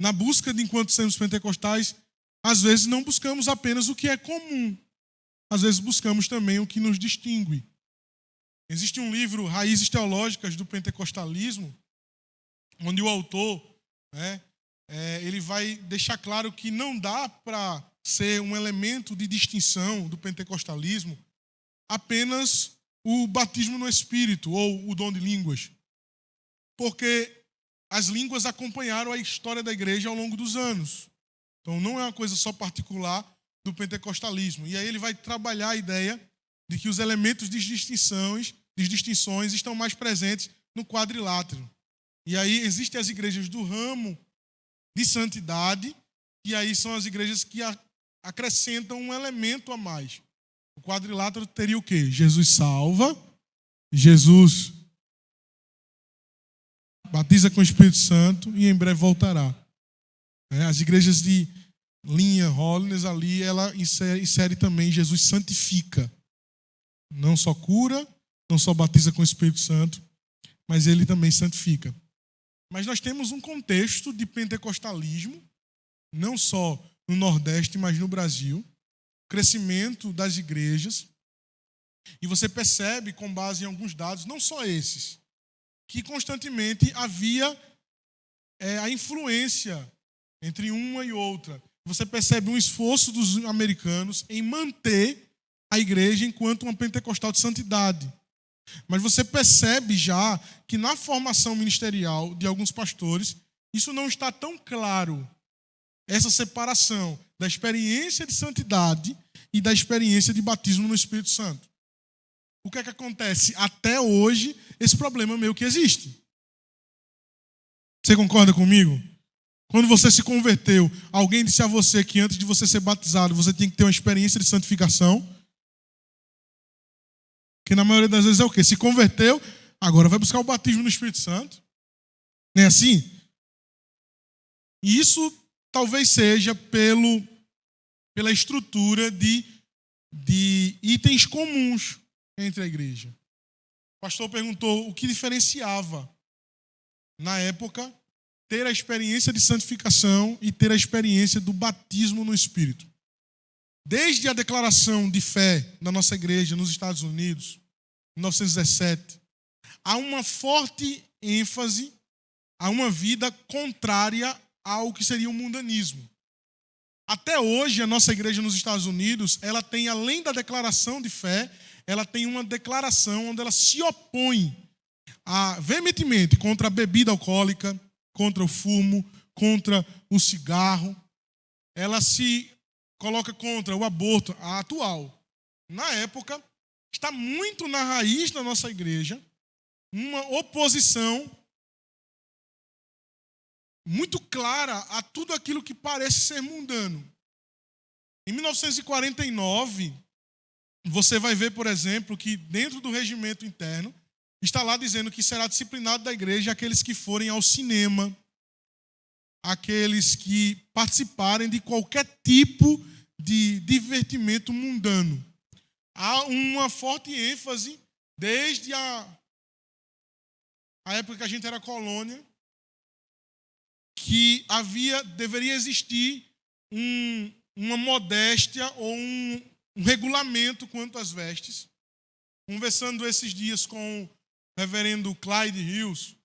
na busca de enquanto sermos pentecostais, às vezes não buscamos apenas o que é comum. Às vezes buscamos também o que nos distingue. Existe um livro, Raízes Teológicas do Pentecostalismo, onde o autor, né, ele vai deixar claro que não dá para ser um elemento de distinção do pentecostalismo apenas o batismo no Espírito ou o dom de línguas, porque as línguas acompanharam a história da igreja ao longo dos anos. Então não é uma coisa só particular do pentecostalismo. E aí ele vai trabalhar a ideia de que os elementos de distinções estão mais presentes no quadrilátero. E aí existem as igrejas do ramo de santidade, e aí são as igrejas que acrescentam um elemento a mais. O quadrilátero teria o quê? Jesus salva, Jesus batiza com o Espírito Santo e em breve voltará. As igrejas de linha Holiness ali, ela insere também Jesus santifica. Não só cura, não só batiza com o Espírito Santo, mas ele também santifica. Mas nós temos um contexto de pentecostalismo, não só no Nordeste, mas no Brasil, crescimento das igrejas, e você percebe, com base em alguns dados, não só esses, que constantemente havia a influência entre uma e outra. Você percebe um esforço dos americanos em manter a igreja enquanto uma pentecostal de santidade. Mas você percebe já que na formação ministerial de alguns pastores, isso não está tão claro, essa separação da experiência de santidade e da experiência de batismo no Espírito Santo. O que é que acontece? Até hoje, esse problema meio que existe. Você concorda comigo? Quando você se converteu, alguém disse a você que antes de você ser batizado, você tem que ter uma experiência de santificação. Que na maioria das vezes é o quê? Se converteu, agora vai buscar o batismo no Espírito Santo. Não é assim? E isso talvez seja pela estrutura de itens comuns entre a igreja. O pastor perguntou o que diferenciava, na época, ter a experiência de santificação e ter a experiência do batismo no Espírito. Desde a declaração de fé da nossa igreja nos Estados Unidos, em 1917, há uma forte ênfase a uma vida contrária ao que seria o mundanismo. Até hoje, a nossa igreja nos Estados Unidos, ela tem, além da declaração de fé, ela tem uma declaração onde ela se opõe veementemente contra a bebida alcoólica, contra o fumo, contra o cigarro. Ela se coloca contra o aborto, a atual. Na época, está muito na raiz da nossa igreja uma oposição muito clara a tudo aquilo que parece ser mundano. Em 1949, você vai ver, por exemplo, que dentro do regimento interno está lá dizendo que será disciplinado da igreja aqueles que forem ao cinema, aqueles que participarem de qualquer tipo de divertimento mundano. Há uma forte ênfase desde a época que a gente era colônia, que deveria existir uma modéstia ou um regulamento quanto às vestes. Conversando esses dias com o reverendo Clyde Hills,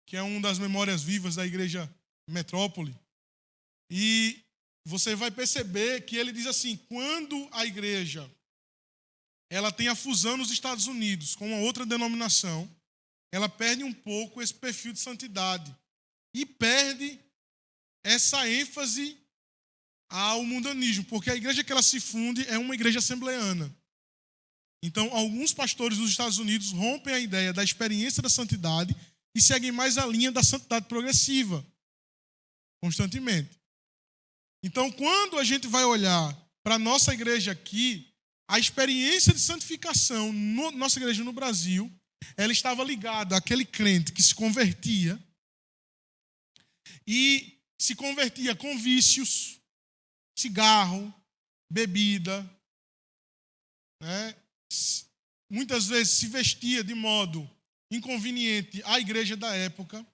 que é uma das memórias vivas da igreja Metrópole, e você vai perceber que ele diz assim, quando a igreja ela tem a fusão nos Estados Unidos com uma outra denominação, ela perde um pouco esse perfil de santidade e perde essa ênfase ao mundanismo, porque a igreja que ela se funde é uma igreja assembleana. Então, alguns pastores dos Estados Unidos rompem a ideia da experiência da santidade e seguem mais a linha da santidade progressiva, constantemente. Então, quando a gente vai olhar para a nossa igreja aqui, a experiência de santificação na nossa igreja no Brasil, ela estava ligada àquele crente que se convertia e se convertia com vícios, cigarro, bebida, né? Muitas vezes se vestia de modo inconveniente à igreja da época.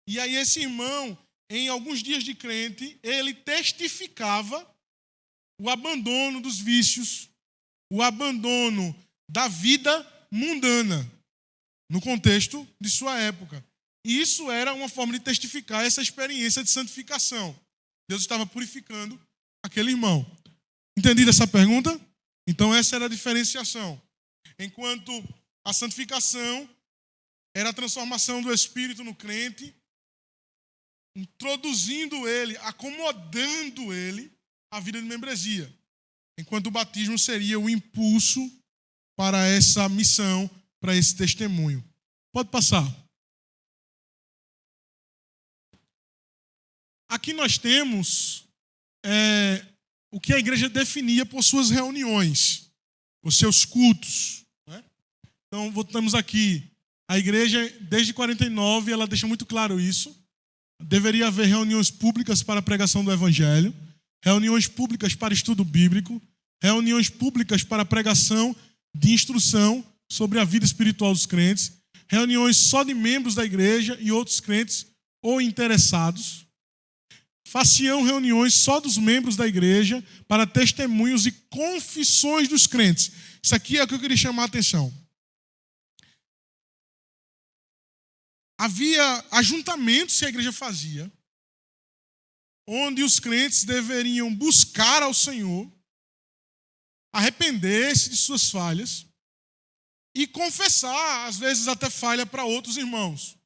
E aí esse irmão, em alguns dias de crente, ele testificava o abandono dos vícios, o abandono da vida mundana, no contexto de sua época. E isso era uma forma de testificar essa experiência de santificação. Deus estava purificando aquele irmão. Entendido essa pergunta? Então essa era a diferenciação. Enquanto a santificação era a transformação do Espírito no crente, introduzindo ele, acomodando ele à vida de membresia. Enquanto o batismo seria o impulso para essa missão, para esse testemunho. Pode passar. Aqui nós temos o que a igreja definia por suas reuniões, os seus cultos. Né? Então, voltamos aqui. A igreja, desde 49, ela deixa muito claro isso. Deveria haver reuniões públicas para a pregação do evangelho, reuniões públicas para estudo bíblico, reuniões públicas para a pregação de instrução sobre a vida espiritual dos crentes, reuniões só de membros da igreja e outros crentes ou interessados. Faziam reuniões só dos membros da igreja para testemunhos e confissões dos crentes. Isso aqui é o que eu queria chamar a atenção. Havia ajuntamentos que a igreja fazia, onde os crentes deveriam buscar ao Senhor, arrepender-se de suas falhas e confessar, às vezes até falha para outros irmãos.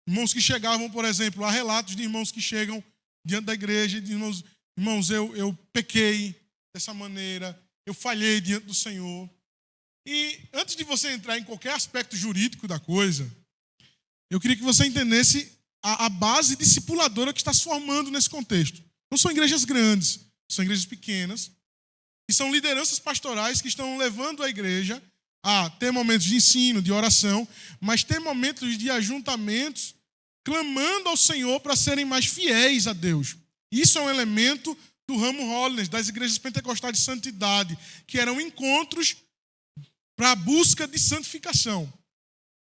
Irmãos que chegavam, por exemplo, há relatos de irmãos que chegam diante da igreja, de irmãos, eu pequei dessa maneira, eu falhei diante do Senhor. E antes de você entrar em qualquer aspecto jurídico da coisa, eu queria que você entendesse a base discipuladora que está se formando nesse contexto. Não são igrejas grandes, são igrejas pequenas, e são lideranças pastorais que estão levando a igreja a ter momentos de ensino, de oração, mas ter momentos de ajuntamentos, clamando ao Senhor para serem mais fiéis a Deus. Isso é um elemento do ramo Holiness, das igrejas pentecostais de santidade, que eram encontros para a busca de santificação.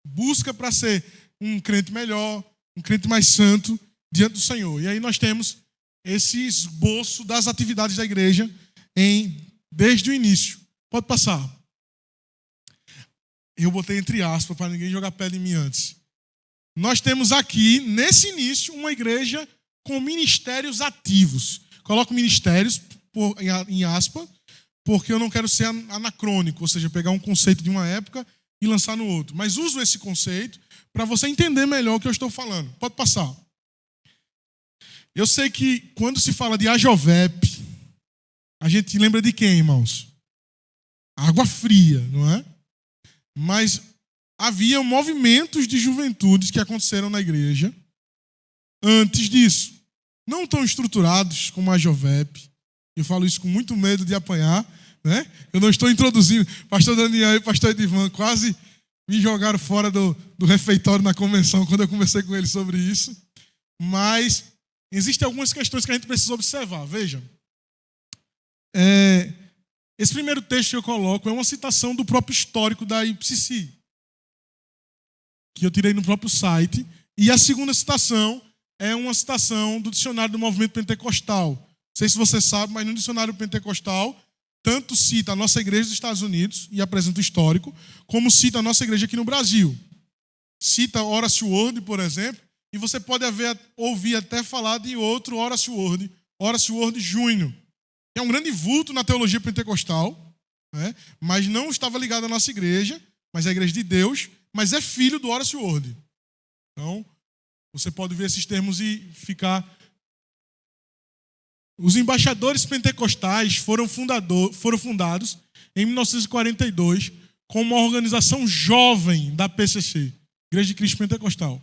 Busca para ser um crente melhor, um crente mais santo diante do Senhor. E aí nós temos esse esboço das atividades da igreja desde o início. Pode passar. Eu botei entre aspas para ninguém jogar pedra em mim antes. Nós temos aqui, nesse início, uma igreja com ministérios ativos. Coloco ministérios em aspas, porque eu não quero ser anacrônico, ou seja, pegar um conceito de uma época e lançar no outro. Mas uso esse conceito para você entender melhor o que eu estou falando. Pode passar. Eu sei que quando se fala de Ajovep, a gente lembra de quem, irmãos? Água fria, não é? Mas havia movimentos de juventudes que aconteceram na igreja antes disso. Não tão estruturados como a Ajovep. Eu falo isso com muito medo de apanhar, né? Eu não estou introduzindo. Pastor Daniel e pastor Edivan quase me jogaram fora do refeitório na convenção quando eu conversei com eles sobre isso. Mas existem algumas questões que a gente precisa observar. Vejam. Esse primeiro texto que eu coloco é uma citação do próprio histórico da IPCC, que eu tirei no próprio site. E a segunda citação é uma citação do dicionário do movimento pentecostal. Não sei se você sabe, mas no dicionário pentecostal, tanto cita a nossa igreja dos Estados Unidos e apresenta o histórico, como cita a nossa igreja aqui no Brasil. Cita Horace Ward, por exemplo, e você pode ouvir até falar de outro Horace Ward Jr., que é um grande vulto na teologia pentecostal, né? Mas não estava ligado à nossa igreja, mas é a igreja de Deus, mas é filho do Horace Ward. Então, você pode ver esses termos e ficar... Os embaixadores pentecostais foram fundados em 1942 como uma organização jovem da PCC, Igreja de Cristo Pentecostal.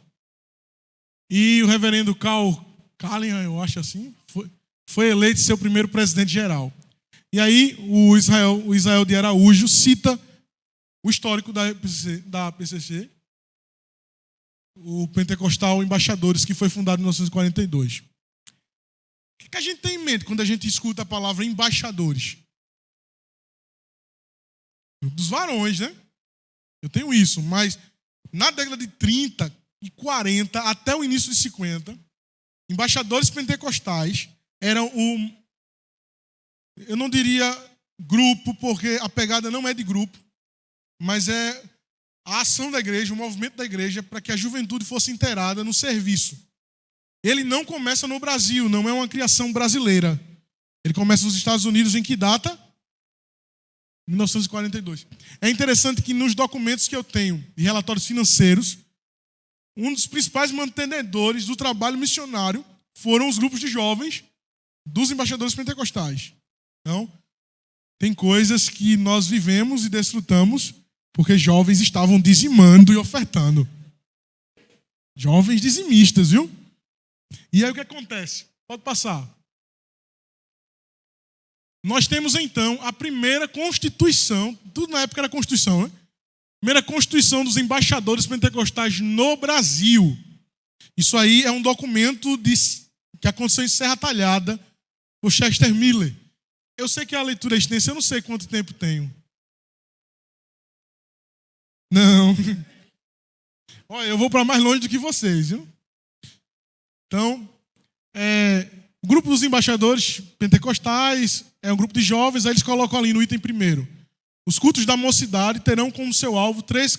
E o reverendo Carl Callahan, eu acho assim, foi eleito seu primeiro presidente geral. E aí o Israel de Araújo cita o histórico da PCC, o Pentecostal Embaixadores, que foi fundado em 1942. O que a gente tem em mente quando a gente escuta a palavra embaixadores? Dos varões, né? Eu tenho isso, mas na década de 30 e 40, até o início de 50, embaixadores pentecostais eram eu não diria grupo, porque a pegada não é de grupo, mas é a ação da igreja, o movimento da igreja, para que a juventude fosse inteirada no serviço. Ele não começa no Brasil, não é uma criação brasileira. Ele começa nos Estados Unidos em que data? 1942. É interessante que nos documentos que eu tenho de relatórios financeiros, um dos principais mantenedores do trabalho missionário foram os grupos de jovens dos embaixadores pentecostais. Então, tem coisas que nós vivemos e desfrutamos porque jovens estavam dizimando e ofertando. Jovens dizimistas, viu? E aí o que acontece? Pode passar. Nós temos então a primeira constituição, tudo na época era constituição, né? Primeira constituição dos embaixadores pentecostais no Brasil. Isso aí é um documento que aconteceu em Serra Talhada por Chester Miller. Eu sei que a leitura é extensa, eu não sei quanto tempo tenho. Não. Olha, eu vou para mais longe do que vocês, viu? Então, o grupo dos embaixadores pentecostais é um grupo de jovens, aí eles colocam ali no item primeiro. Os cultos da mocidade terão como seu alvo 3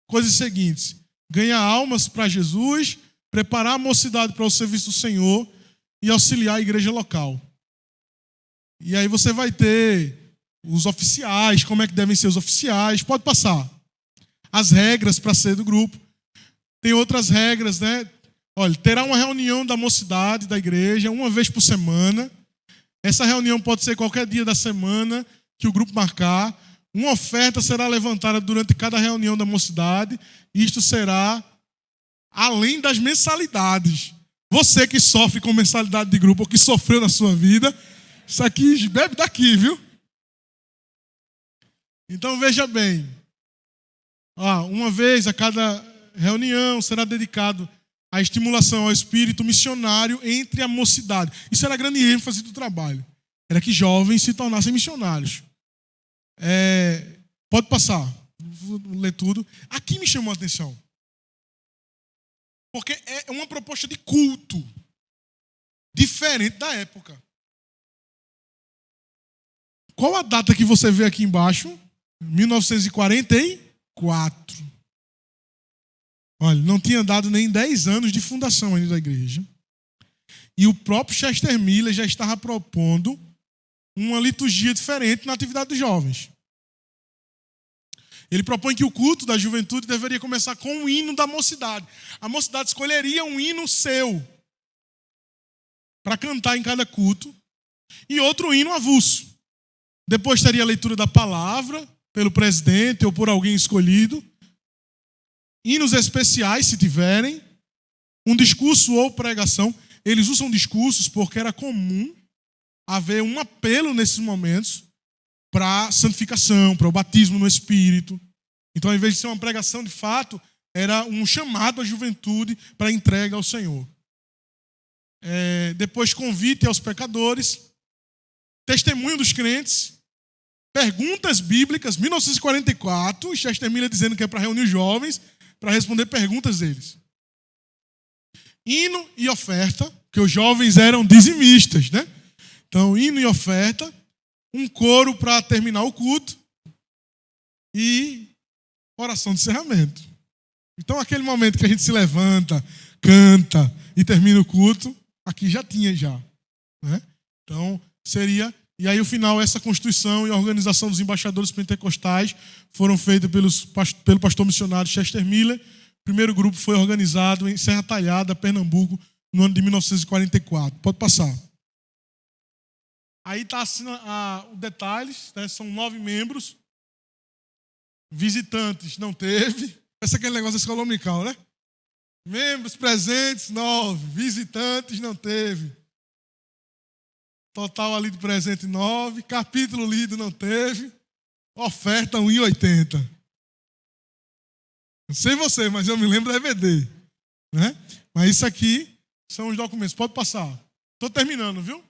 coisas seguintes: ganhar almas para Jesus, preparar a mocidade para o serviço do Senhor e auxiliar a igreja local. E aí você vai ter os oficiais, como é que devem ser os oficiais, pode passar. As regras para ser do grupo. Tem outras regras, né? Olha, terá uma reunião da mocidade da igreja uma vez por semana. Essa reunião pode ser qualquer dia da semana que o grupo marcar. Uma oferta será levantada durante cada reunião da mocidade. Isto será além das mensalidades. Você que sofre com mensalidade de grupo ou que sofreu na sua vida, isso aqui bebe daqui, viu? Então veja bem. Uma vez a cada reunião será dedicado à estimulação ao espírito missionário entre a mocidade. Isso era a grande ênfase do trabalho. Era que jovens se tornassem missionários. Pode passar. Vou ler tudo. Aqui me chamou a atenção. Porque é uma proposta de culto diferente da época. Qual a data que você vê aqui embaixo? 1944. Olha, não tinha dado nem 10 anos de fundação ainda da igreja. E o próprio Chester Miller já estava propondo uma liturgia diferente na atividade dos jovens. Ele propõe que o culto da juventude deveria começar com o hino da mocidade. A mocidade escolheria um hino seu para cantar em cada culto e outro hino avulso. Depois teria a leitura da palavra pelo presidente ou por alguém escolhido. Hinos especiais, se tiverem. Um discurso ou pregação. Eles usam discursos porque era comum haver um apelo nesses momentos para a santificação, para o batismo no Espírito. Então, ao invés de ser uma pregação de fato, era um chamado à juventude para entrega ao Senhor. Depois, convite aos pecadores. Testemunho dos crentes. Perguntas bíblicas, 1944. Chester Miller dizendo que é para reunir os jovens, para responder perguntas deles. Hino e oferta, porque os jovens eram dizimistas, né? Então, hino e oferta. Um coro para terminar o culto. E oração de encerramento. Então, aquele momento que a gente se levanta, canta e termina o culto, aqui já tinha já. Né? Então, seria... E aí, o final, essa constituição e a organização dos embaixadores pentecostais foram feitas pelo pastor missionário Chester Miller. O primeiro grupo foi organizado em Serra Talhada, Pernambuco, no ano de 1944. Pode passar. Aí está os detalhes, né? São 9 membros. Visitantes não teve. Esse é aquele negócio da escola dominical, né? Membros presentes, 9. Visitantes não teve. Total ali de presente 9. Capítulo lido não teve. Oferta 1,80. Não sei você, mas eu me lembro da EBD. Né? Mas isso aqui são os documentos. Pode passar. Estou terminando, viu?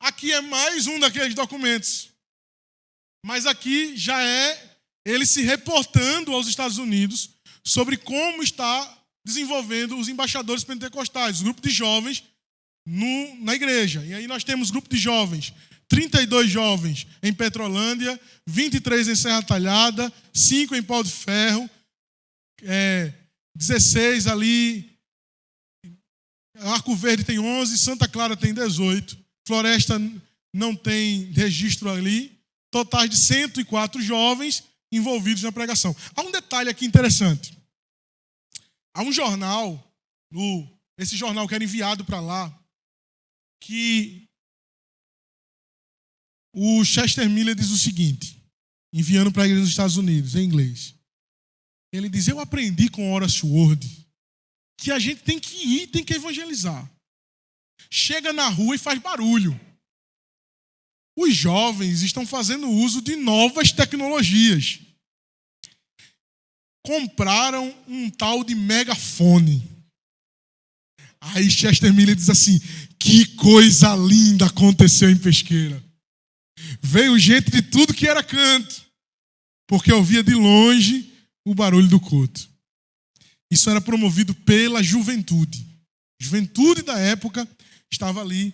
Aqui é mais um daqueles documentos. Mas aqui já é ele se reportando aos Estados Unidos sobre como está desenvolvendo os embaixadores pentecostais, o grupo de jovens na igreja. E aí nós temos grupo de jovens, 32 jovens em Petrolândia, 23 em Serra Talhada, 5 em Pau de Ferro, 16 ali, Arco Verde tem 11, Santa Clara tem 18, Floresta não tem registro ali, totais de 104 jovens envolvidos na pregação. Há um detalhe aqui interessante. Há um jornal, esse jornal que era enviado para lá, que o Chester Miller diz o seguinte, enviando para a igreja dos Estados Unidos, em inglês. Ele diz, eu aprendi com Horace Ward que a gente tem que ir, tem que evangelizar. Chega na rua e faz barulho. Os jovens estão fazendo uso de novas tecnologias. Compraram um tal de megafone. Aí Chester Miller diz assim, que coisa linda aconteceu em Pesqueira. Veio gente de tudo que era canto, porque ouvia de longe o barulho do culto. Isso era promovido pela juventude. A juventude da época estava ali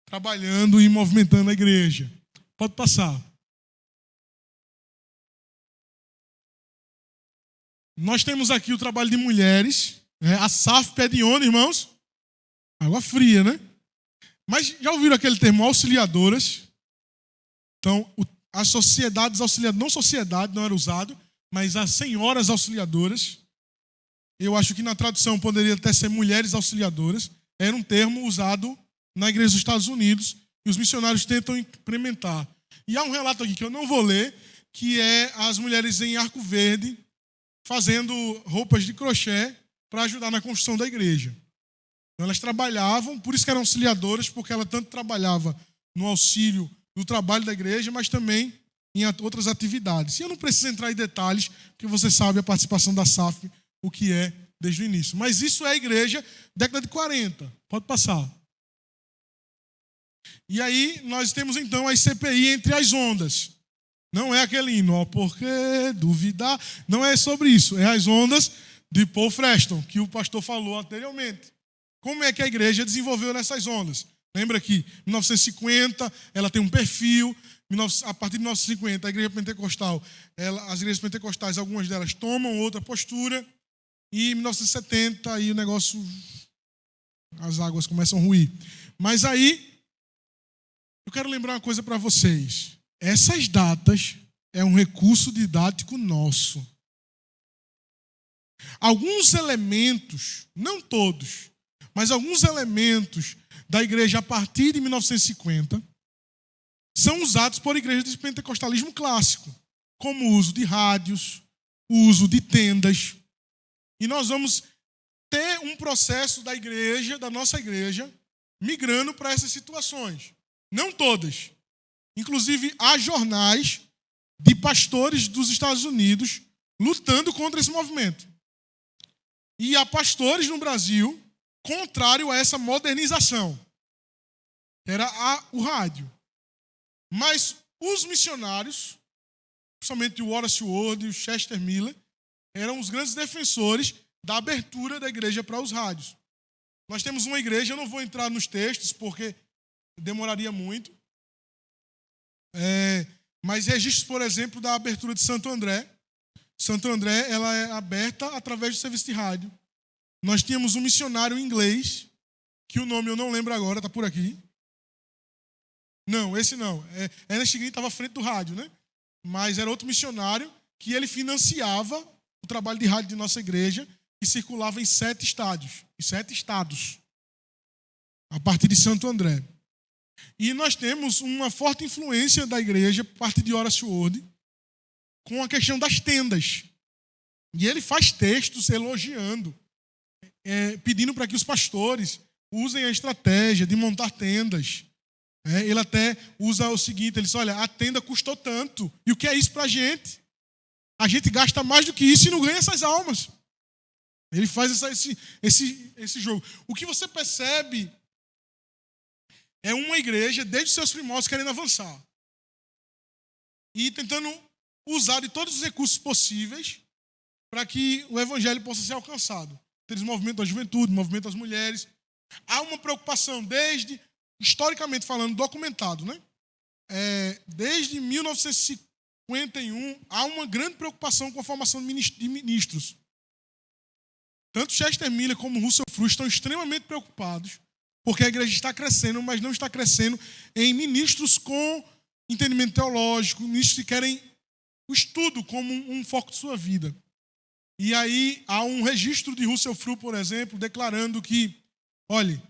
trabalhando e movimentando a igreja. Pode passar. Nós temos aqui o trabalho de mulheres. A SAF pede onde, irmãos? Água fria, né? Mas já ouviram aquele termo auxiliadoras? Então, as sociedades auxiliadoras, não sociedade, não era usado, mas as senhoras auxiliadoras. Eu acho que na tradução poderia até ser mulheres auxiliadoras. Era um termo usado na igreja dos Estados Unidos e os missionários tentam implementar. E há um relato aqui que eu não vou ler, que é as mulheres em Arco Verde fazendo roupas de crochê para ajudar na construção da igreja. Então, elas trabalhavam, por isso que eram auxiliadoras, porque ela tanto trabalhava no auxílio do trabalho da igreja, mas também em outras atividades. E eu não preciso entrar em detalhes, porque você sabe a participação da SAF, o que é desde o início. Mas isso é a igreja, década de 40. Pode passar. E aí nós temos então a CPI entre as ondas. Não é aquele hino, ó, por que duvidar? Não é sobre isso. É as ondas de Paul Freston, que o pastor falou anteriormente. Como é que a igreja desenvolveu nessas ondas? Lembra que em 1950 ela tem um perfil. A partir de 1950, a igreja pentecostal, as igrejas pentecostais, algumas delas tomam outra postura. E em 1970, aí o negócio, as águas começam a ruir. Mas aí, eu quero lembrar uma coisa para vocês. Essas datas é um recurso didático nosso. Alguns elementos, não todos, mas alguns elementos da igreja a partir de 1950 são usados por igrejas de pentecostalismo clássico, como o uso de rádios, o uso de tendas. E nós vamos ter um processo da igreja, da nossa igreja, migrando para essas situações. Não todas. Inclusive, há jornais de pastores dos Estados Unidos lutando contra esse movimento. E há pastores no Brasil contrário a essa modernização. Era o rádio. Mas os missionários, principalmente o Horace Ward e o Chester Miller, eram os grandes defensores da abertura da igreja para os rádios. Nós temos uma igreja, eu não vou entrar nos textos porque demoraria muito, mas registros, por exemplo, da abertura de Santo André. Santo André ela é aberta através do serviço de rádio. Nós tínhamos um missionário inglês, que o nome eu não lembro agora, está por aqui. Não, esse não. Ernest Green estava à frente do rádio, né? Mas era outro missionário que ele financiava o trabalho de rádio de nossa igreja, que circulava em 7 estados, a partir de Santo André. E nós temos uma forte influência da igreja, a partir de Horace Ward, com a questão das tendas. E ele faz textos elogiando, pedindo para que os pastores usem a estratégia de montar tendas. Ele até usa o seguinte, ele diz, olha, a tenda custou tanto, e o que é isso para a gente? A gente gasta mais do que isso e não ganha essas almas. Ele faz esse jogo. O que você percebe é uma igreja, desde os seus primórdios, querendo avançar. E tentando usar de todos os recursos possíveis para que o evangelho possa ser alcançado. Tem o movimento da juventude, o movimento das mulheres. Há uma preocupação desde, historicamente falando, documentado, né? Desde 1951, há uma grande preocupação com a formação de ministros. Tanto Chester Miller como Russell Frost estão extremamente preocupados, porque a igreja está crescendo, mas não está crescendo em ministros com entendimento teológico, ministros que querem o estudo como um foco de sua vida. E aí há um registro de Russell Frost, por exemplo, declarando que, olha,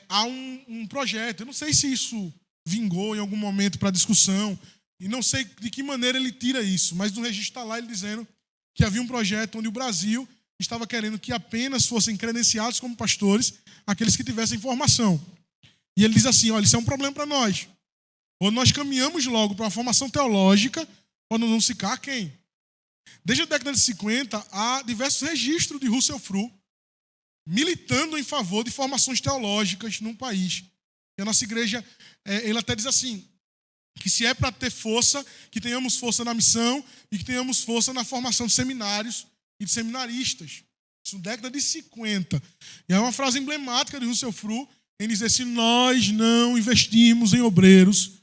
há um projeto, eu não sei se isso vingou em algum momento para discussão, e não sei de que maneira ele tira isso, mas no registro está lá ele dizendo que havia um projeto onde o Brasil estava querendo que apenas fossem credenciados como pastores aqueles que tivessem formação. E ele diz assim, olha, isso é um problema para nós. Ou nós caminhamos logo para uma formação teológica, ou nós vamos ficar quem? Desde a década de 50, há diversos registros de Russell Frost militando em favor de formações teológicas num país. E a nossa igreja, ele até diz assim, que se é para ter força, que tenhamos força na missão e que tenhamos força na formação de seminários e de seminaristas. Isso na década de 50. E é uma frase emblemática de Russell Frost, em dizer, se nós não investirmos em obreiros,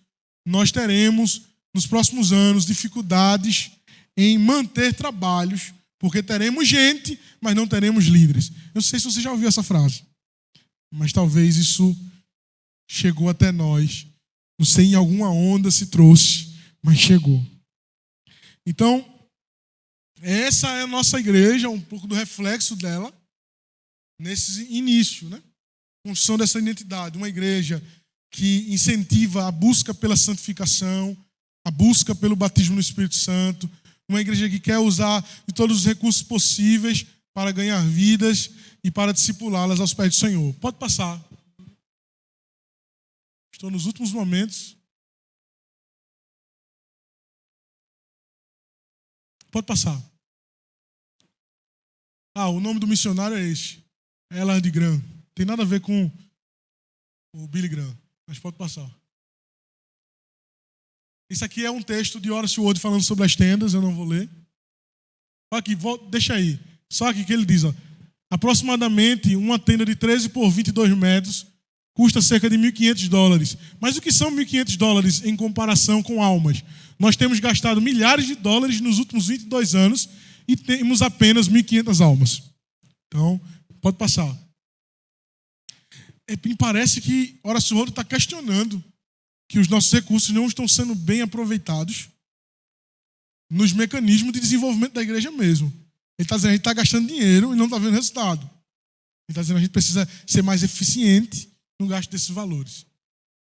nós teremos, nos próximos anos, dificuldades em manter trabalhos, porque teremos gente, mas não teremos líderes. Eu não sei se você já ouviu essa frase, mas talvez isso chegou até nós. Não sei, em alguma onda se trouxe, mas chegou. Então, essa é a nossa igreja, um pouco do reflexo dela, nesse início, né? Construção dessa identidade. Uma igreja que incentiva a busca pela santificação, a busca pelo batismo no Espírito Santo, uma igreja que quer usar de todos os recursos possíveis para ganhar vidas e para discipulá-las aos pés do Senhor. Pode passar. Estou nos últimos momentos. Pode passar. O nome do missionário é este. Elard Graham. Tem nada a ver com o Billy Graham, mas pode passar. Isso aqui é um texto de Horace Ward falando sobre as tendas, eu não vou ler. Aqui, deixa aí. Só aqui que ele diz, aproximadamente uma tenda de 13 por 22 metros custa cerca de $1.500. Mas o que são $1.500 em comparação com almas? Nós temos gastado milhares de dólares nos últimos 22 anos e temos apenas 1.500 almas. Então, pode passar. Me parece que Horace Ward está questionando que os nossos recursos não estão sendo bem aproveitados nos mecanismos de desenvolvimento da igreja mesmo. Ele está dizendo que a gente está gastando dinheiro e não está vendo resultado. Ele está dizendo que a gente precisa ser mais eficiente no gasto desses valores.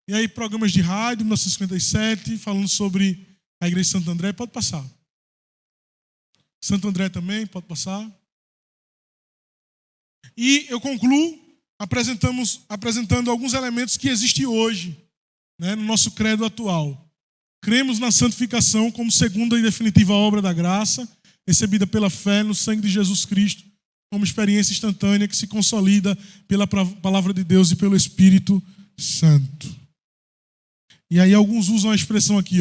E aí, programas de rádio, 1957, falando sobre a igreja de Santo André, pode passar. Santo André também, pode passar. E eu concluo apresentando alguns elementos que existem hoje, né, no nosso credo atual. Cremos na santificação como segunda e definitiva obra da graça, recebida pela fé no sangue de Jesus Cristo, como experiência instantânea que se consolida pela palavra de Deus e pelo Espírito Santo. E aí alguns usam a expressão aqui,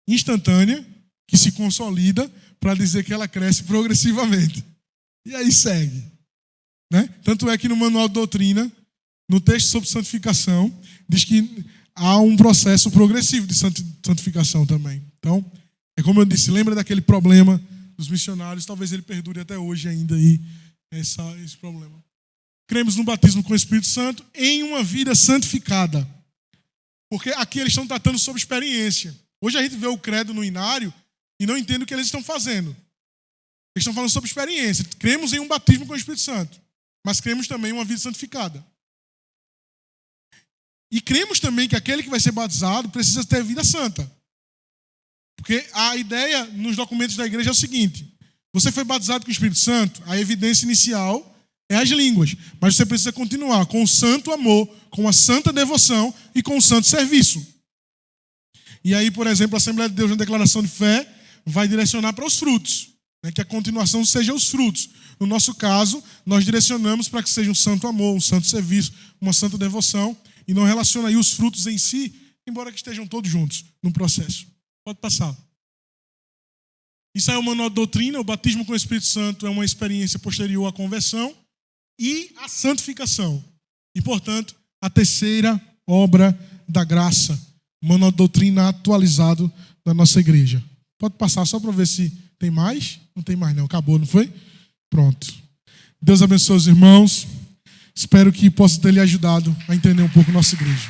instantânea, que se consolida, para dizer que ela cresce progressivamente. E aí segue. Né? Tanto é que no Manual de Doutrina, no texto sobre santificação, diz que há um processo progressivo de santificação também. Então, é como eu disse, lembra daquele problema dos missionários, talvez ele perdure até hoje ainda aí, esse problema. Cremos no batismo com o Espírito Santo em uma vida santificada. Porque aqui eles estão tratando sobre experiência. Hoje a gente vê o credo no inário e não entende o que eles estão fazendo. Eles estão falando sobre experiência. Cremos em um batismo com o Espírito Santo, mas cremos também em uma vida santificada. E cremos também que aquele que vai ser batizado precisa ter vida santa. Porque a ideia nos documentos da igreja é o seguinte: você foi batizado com o Espírito Santo, a evidência inicial é as línguas, mas você precisa continuar com o santo amor, com a santa devoção e com o santo serviço. E aí, por exemplo, a Assembleia de Deus na declaração de fé vai direcionar para os frutos, né, que a continuação seja os frutos. No nosso caso, nós direcionamos para que seja um santo amor, um santo serviço, uma santa devoção, e não relaciona aí os frutos em si, embora que estejam todos juntos no processo. Pode passar. Isso aí é o manual de doutrina. O batismo com o Espírito Santo é uma experiência posterior à conversão e à santificação. E, portanto, a terceira obra da graça. O manual de doutrina atualizado da nossa igreja. Pode passar só para ver se tem mais. Não tem mais não. Acabou, não foi? Pronto. Deus abençoe os irmãos. Espero que possa ter lhe ajudado a entender um pouco nossa igreja.